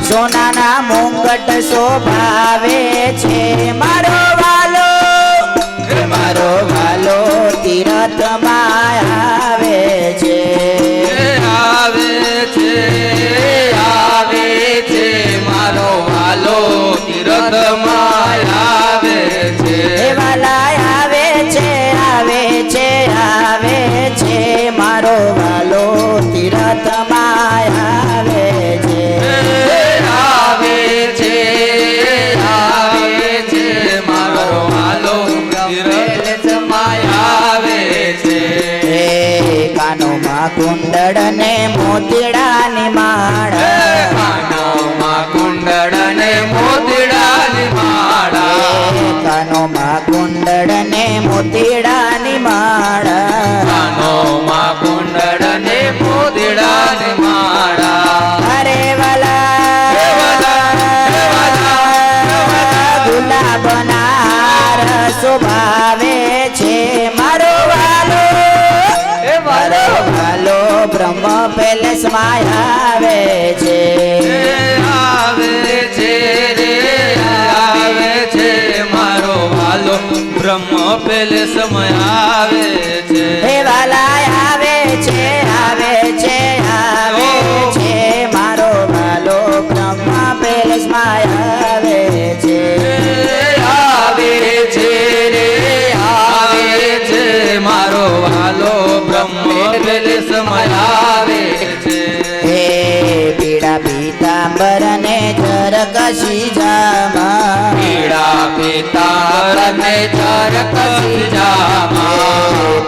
સોનાના મુંગટ શોભાવે છે મારો વાલો તીરથમાં આવે છે મારો વાલો તીરથમાં આવે છે હે વાલા આવે છે મારો વાલો તીરથમાં આવે છે મારો વાલો તીરથમાં આવે છે હે કાનોમાં કુંડળ ને મોતીડાની માળા કાનોમાં કુંડળ ને મોતીડાની માળા કાનોમાં કુંડળ ને મોતીડાની માળા કાનોમાં કુંડળ ને મોતીડાની માળા અરે વાલા ગુલાબના હાર શોભાવે છે મારો વાલો બ્રહ્મ પેલેસમાં આવે છે મારો વાલો બ્રહ્મ પેલેસ માં આવે છે હે વાલા આવે છે મારો વાલો બ્રહ્મ પેલેસમાં આવે છે મારો વાલો બ્રહ્મ પેલેસ માં આવે છે હે પીડા પીતાંબર ને જરકશી જામા પીળા પિતાંબર ને જરકશી જામા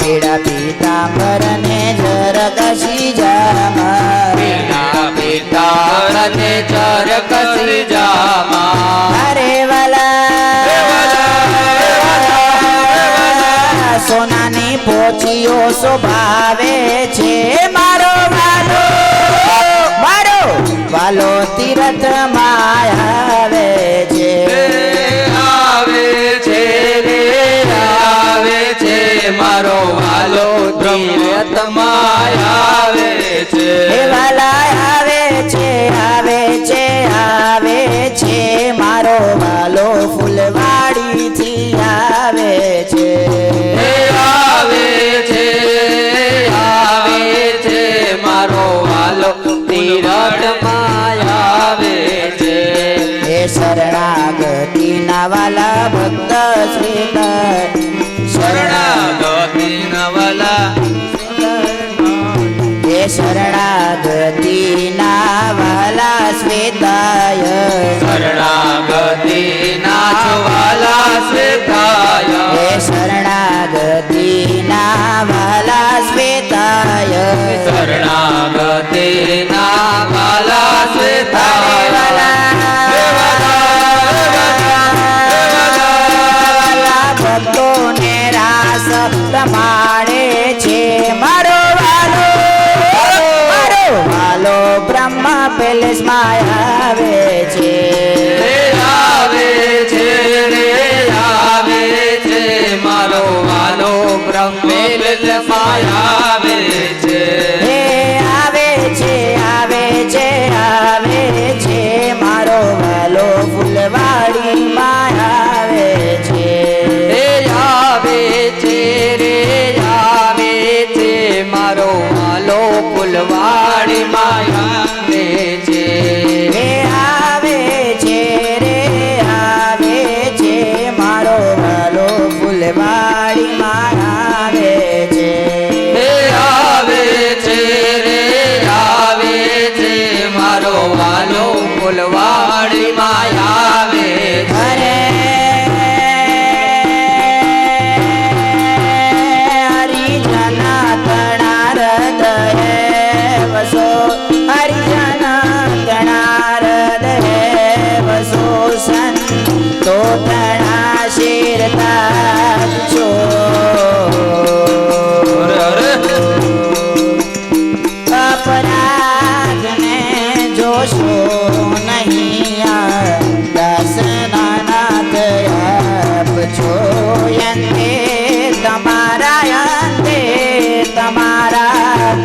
પીડા પીતાંબર ને જરકશી જામા પીળા પિતાંબર ને જરકશી જામા અરે વાલા સોનાની પોચીઓ શોભાવે છે મારો વાલો તીરથમાં આવે છે આવે છે રે વાલા ભક્ત શ્વેત શરણાગતિ ના વાલા હે શરણાગતિ ના વાલા શ્વેતાય શરણાગતિ ના વાલા શ્વેતાય હે શરણાગતિ ના વાલા શ્વેતાય શરણાગતિ ના વાલા શ્વેતાય ભક્તોને રાસ રમાડે છે મારો વાલો બ્રહ્મ પેલેસ માં આવે છે આવે છે રે આવે છે મારો વાલો બ્રહ્મેલ આવે છે હે આવે છે આવે છે આવે છે મારો વાલો ફૂલવાડી માં આવે છે આવે છે રે આવે છે મારો વાલો ફૂલવાડી માં આવે છે હે આવે છે રે આવે છે મારો વાલો ફૂલવાડી માં આવે છે હે આવે છે રે આવે છે મારો વાલો ફૂલવાડી માં આવે છે અરે હરિજના તણા હૃદય વસો હરિજના તણા હૃદય વસો સંતો તણા શિરતા છો અપરાધને જોશો નહીં દસનાનાથ આપજો અંતે તમારા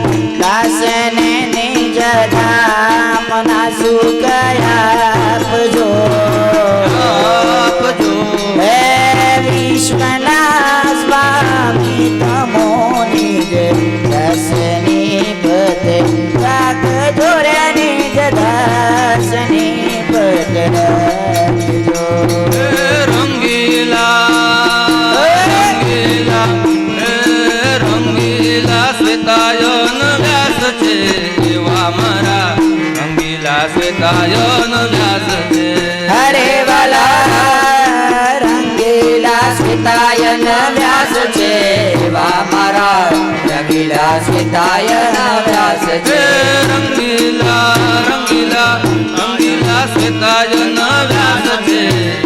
દાસને નિજ ધામના સુખ આપજો હે વિશ્વના સ્વામી તમો નિજ દસની પદ રાખજો રે નિજ દસની પદ રાખજો રંગીલા રંગીલા રંગીલા શ્વેતાયન વ્યાસ છે એવા મારા રંગીલા શ્વેતાયન વ્યાસ છે હરે વાલા રંગીલા શ્વેતાયન વ્યાસ છે એવા મારા રંગીલા શ્વેતાયન વ્યાસ છે રંગીલા રંગીલા રંગીલા શ્વેતાયન વ્યાસ છે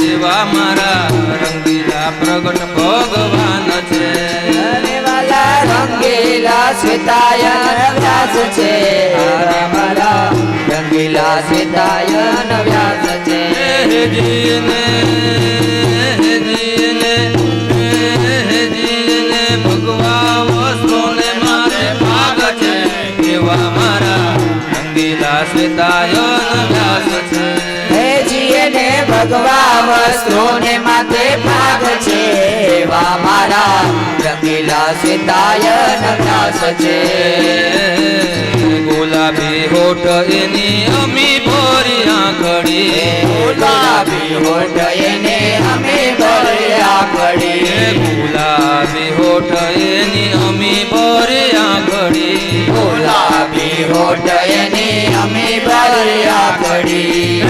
એવા મારા રંગીલા પ્રગટ ભગવાન છે હરે વાલા રંગીલા શ્વેતાયન વ્યાસ છે એવા મારા રંગીલા શ્વેતાયન વ્યાસ છે જીને ભગવા વસ્ત્રોને મારે ભાગ છે એવા મારા રંગીલા શ્વેતાયન વ્યાસ છે હે જીને ભગવા વસ્ત્રોને માથે ભાગ છે એવા મારા રંગીલા શ્વેતાયન વ્યાસ છે ગુલાબી હોઠ એની અમી ભરી આંખડી ગુલાબી હોઠ એને અમે ભર્યા પડી ગુલાબી હોઠ એની અમી ભરી આંખડી ગુલાબી હોઠ એને અમે ભર્યા પડી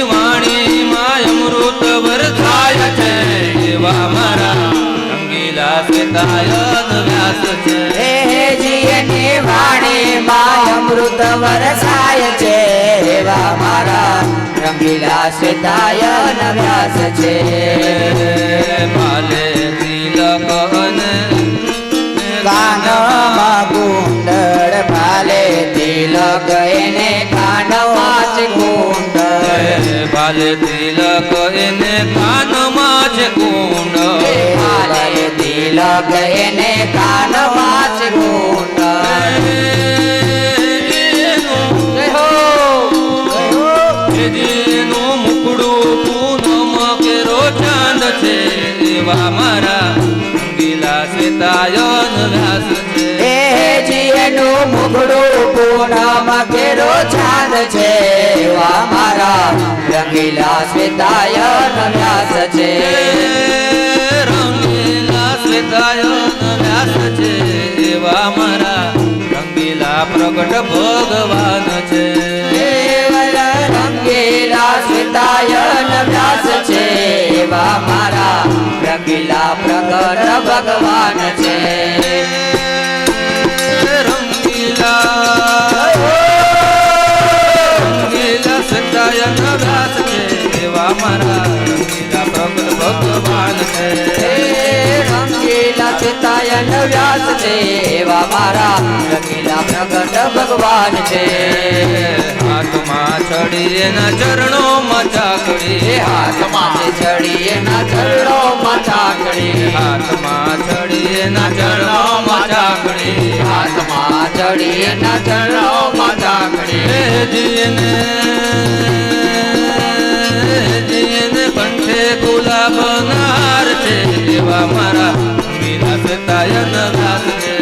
વાણી માં અમૃત વરસાય છે એવા મારા રંગીલા શ્વેતાયન વ્યાસ છે જીને વાણી માં અમૃત વરસાય છે એવા મારા રંગીલા શ્વેતાયન વ્યાસ છે માલે તિલક અને કાનમાં ગુંડળ ભાલે તિલક એને કાનમાં જ ગુંડળ ભાલે તિલક એને કાનમાં છે કુંડ ભાલે તિલક એને કાનમાં જ ગુંડળ જેનું મુકડું પૂનમ કેરો ચાંદ છે એવા મારા રંગીલા શ્વેતાયન વ્યાસ છે જીનું મુગડું પૂનમ કેરો ચાંદ છે એવા મારા રંગીલા શ્વેતાયન વ્યાસ છે રંગીલા શ્વેતાયન વ્યાસ છે એવા મારા રંગીલા પ્રગટ ભગવાન છે રંગીલા શ્વેતાયન વ્યાસ છે એવા મારા રંગીલા પ્રગટ ભગવાન છે રંગીલા સતાયન વ્યાસ છે એવા મારા રંગીલા પ્રગટ ભગવાન છે રંગીલા શ્વેતાયન વ્યાસ છે એવા મારા રંગીલા પ્રગટ ભગવાન છે હાથમાં છડી એના ચરણોમાં ચાકડી હાથમાં છડી એના ચરણોમાં ચાકડી હાથમાં છડી એના ચરણોમાં ચાકડી હાથમાં ચડી એના ચરણોમાં ચાકડી જીને કંઠે ગુલાબ નાર છે એવા મારા રંગીલા શ્વેતાયન વ્યાસ છે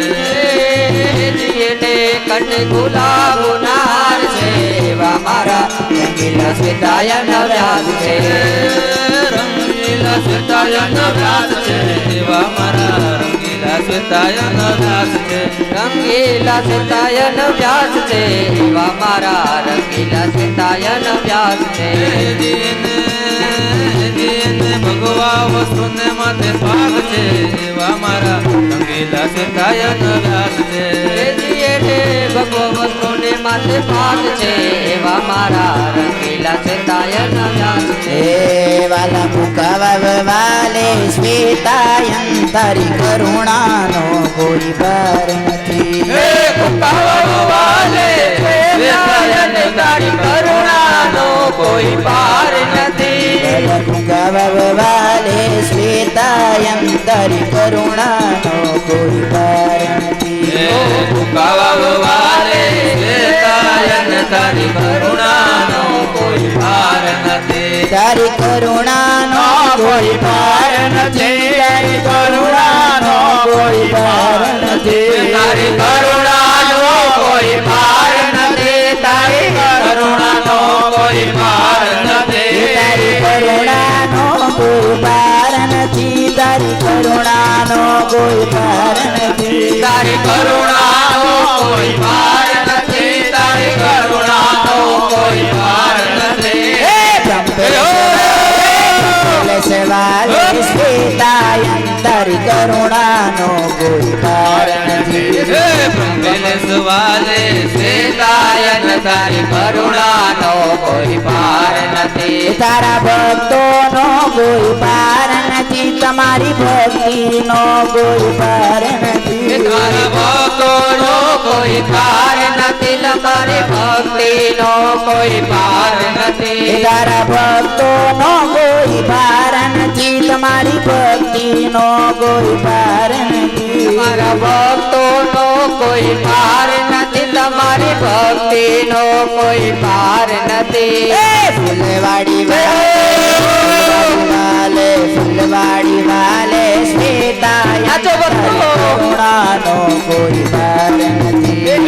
જીને કંઠે ગુલાબ નાર છે એવા મારા રંગીલા શ્વેતાયન વ્યાસ છે રંગીલા શ્વેતાયન વ્યાસ છે એવા મારા રંગીલા શ્વેતાયન વ્યાસ છે રંગીલા શ્વેતાયન વ્યાસ છે એવા મારા રંગીલા શ્વેતાયન વ્યાસ છે ભગવા વસ્તુને માથે પાક છે એવા મારા રંગીલા શ્વેતાયન વ્યાસ છે ભગવા વસ્તુને માથે પાક છે એવા મારા રંગીલા શ્વેતાયન વ્યાસ છે વાલા મુકાવા વાલે શ્વેતાયન તારી કરુણાનો કોઈ પાર નથી વાલે શ્વેતાયન તારી કરુણાનો કોઈ પાર નથી મુકાવા વાલે શ્વેતાયન તારી કરુણાનો કોઈ પાર નથી વાલે શ્વેતાયન તારી કરુણાનો કોઈ પાર નથી તારી કરુણાનો કોઈ પાર નથી તારી કરુણાનો કોઈ પાર નથી તારી કરુણાનો કોઈ પાર નથી તારી કરુણાનો કોઈ પાર નથી તારી કરુણાનો કોઈ પાર નથી તારી કરુણાનો કોઈ પાર નથી તારી કરુણાનો કોઈ પાર નથી તારી કરુણાનો કોઈ પાર નથી વાલે શ્વેતાયન તારી કરુણાનો કોઈ પાર નથી વાલે શ્વેતાયન તારી કરુણાનો કોઈ પાર નથી તારા ભક્તોનો કોઈ પાર નથી તમારી ભક્તિનો કોઈ પાર નથી તારા ભક્તોનો કોઈ પાર નથી તમારી ભક્તિનો કોઈ પાર નથી તારા ભક્તોનો કોઈ પાર નથી તમારી ભક્તિનો કોઈ પાર નથી તમારા ભક્તોનો કોઈ પાર નથી તમારી ભક્તિનો કોઈ પાર નથી ફૂલવાડી વાલે ફૂલવાડી વાલે શ્વેતાયન કરુણાનો કોઈ પાર નથી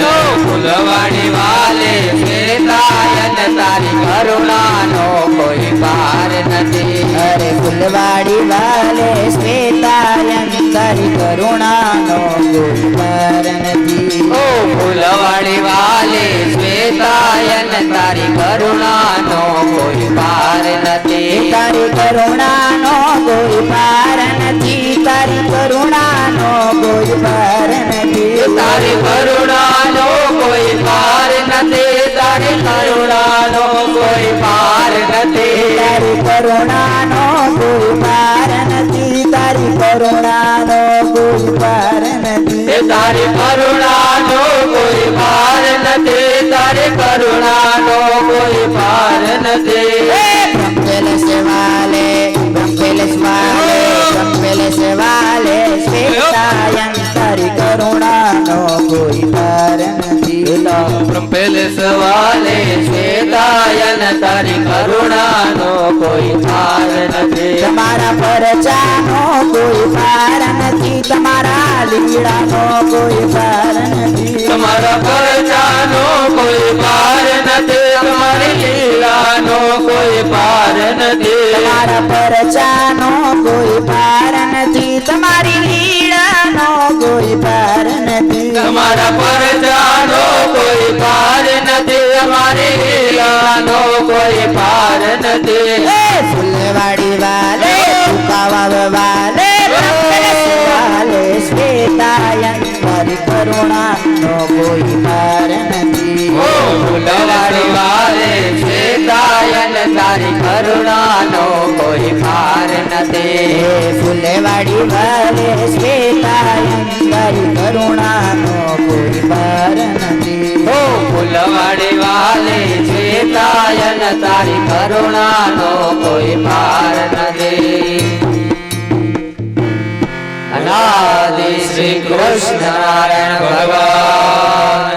ફૂલવાડી વાલે શ્વેતાયન તારી કરુણાનો કોઈ પાર નથી અરે ફૂલવાડી વાલે શ્વેતાયન તારી કરુણાનો કોઈ પાર નથી ઓ ફૂલવાડી વાલે શ્વેતાયન તારી કરુણાનો કોઈ પાર નથી તારી કરુણાનો કોઈ પાર નથી તારી કરુણાનો કોઈ પાર નથી તારી કરુણાનો કોઈ પાર નથી તારી કરુણાનો કોઈ પાર નથી તારી કરુણાનો કોઈ પાર નથી તારી કરુણાનો કોઈ પાર નથી તારી કરુણાનો કોઈ પાર નથી તારી કરુણાનો કોઈ પાર નથી બ્રહ્મેલ વાલે શ્વેતાયન તારી કરુણાનો કોઈ પાર નથી બ્રહ્મેશ વાલે શ્વેતાયન તારી કરુણાનો કોઈ પાર નથી તમારા પરચાનો કોઈ પાર નથી તમારા લીલાનો કોઈ પાર નથી તમારા પરચાનો કોઈ પાર નથી તમારી લીલાનો કોઈ પાર નથી તમારા પરચાનો કોઈ પાર નથી તમારી લીલાનો કોઈ પાર નથી તમારા પરચાનો કોઈ પાર નથી તમારી લીલાનો કોઈ પાર નથી એ ફૂલવાડી વાલે ફૂકાવા વાલે વાલે શ્વેતાયન તારી કરુણાનો કોઈ પાર નથી ઓ ફૂલવાડી વાલે શ્વેતાયન તારી કરુણાનો કોઈ પાર નથી એ ફૂલવાડી વાલે શ્વેતાયન તારી કરુણાનો કોઈ પાર નથી ઓ ફૂલવાડી વાલે શ્વેતાયન તારી કરુણાનો કોઈ પાર નથી અનાદિ શ્રી કૃષ્ણ નારાયણ ભગવાન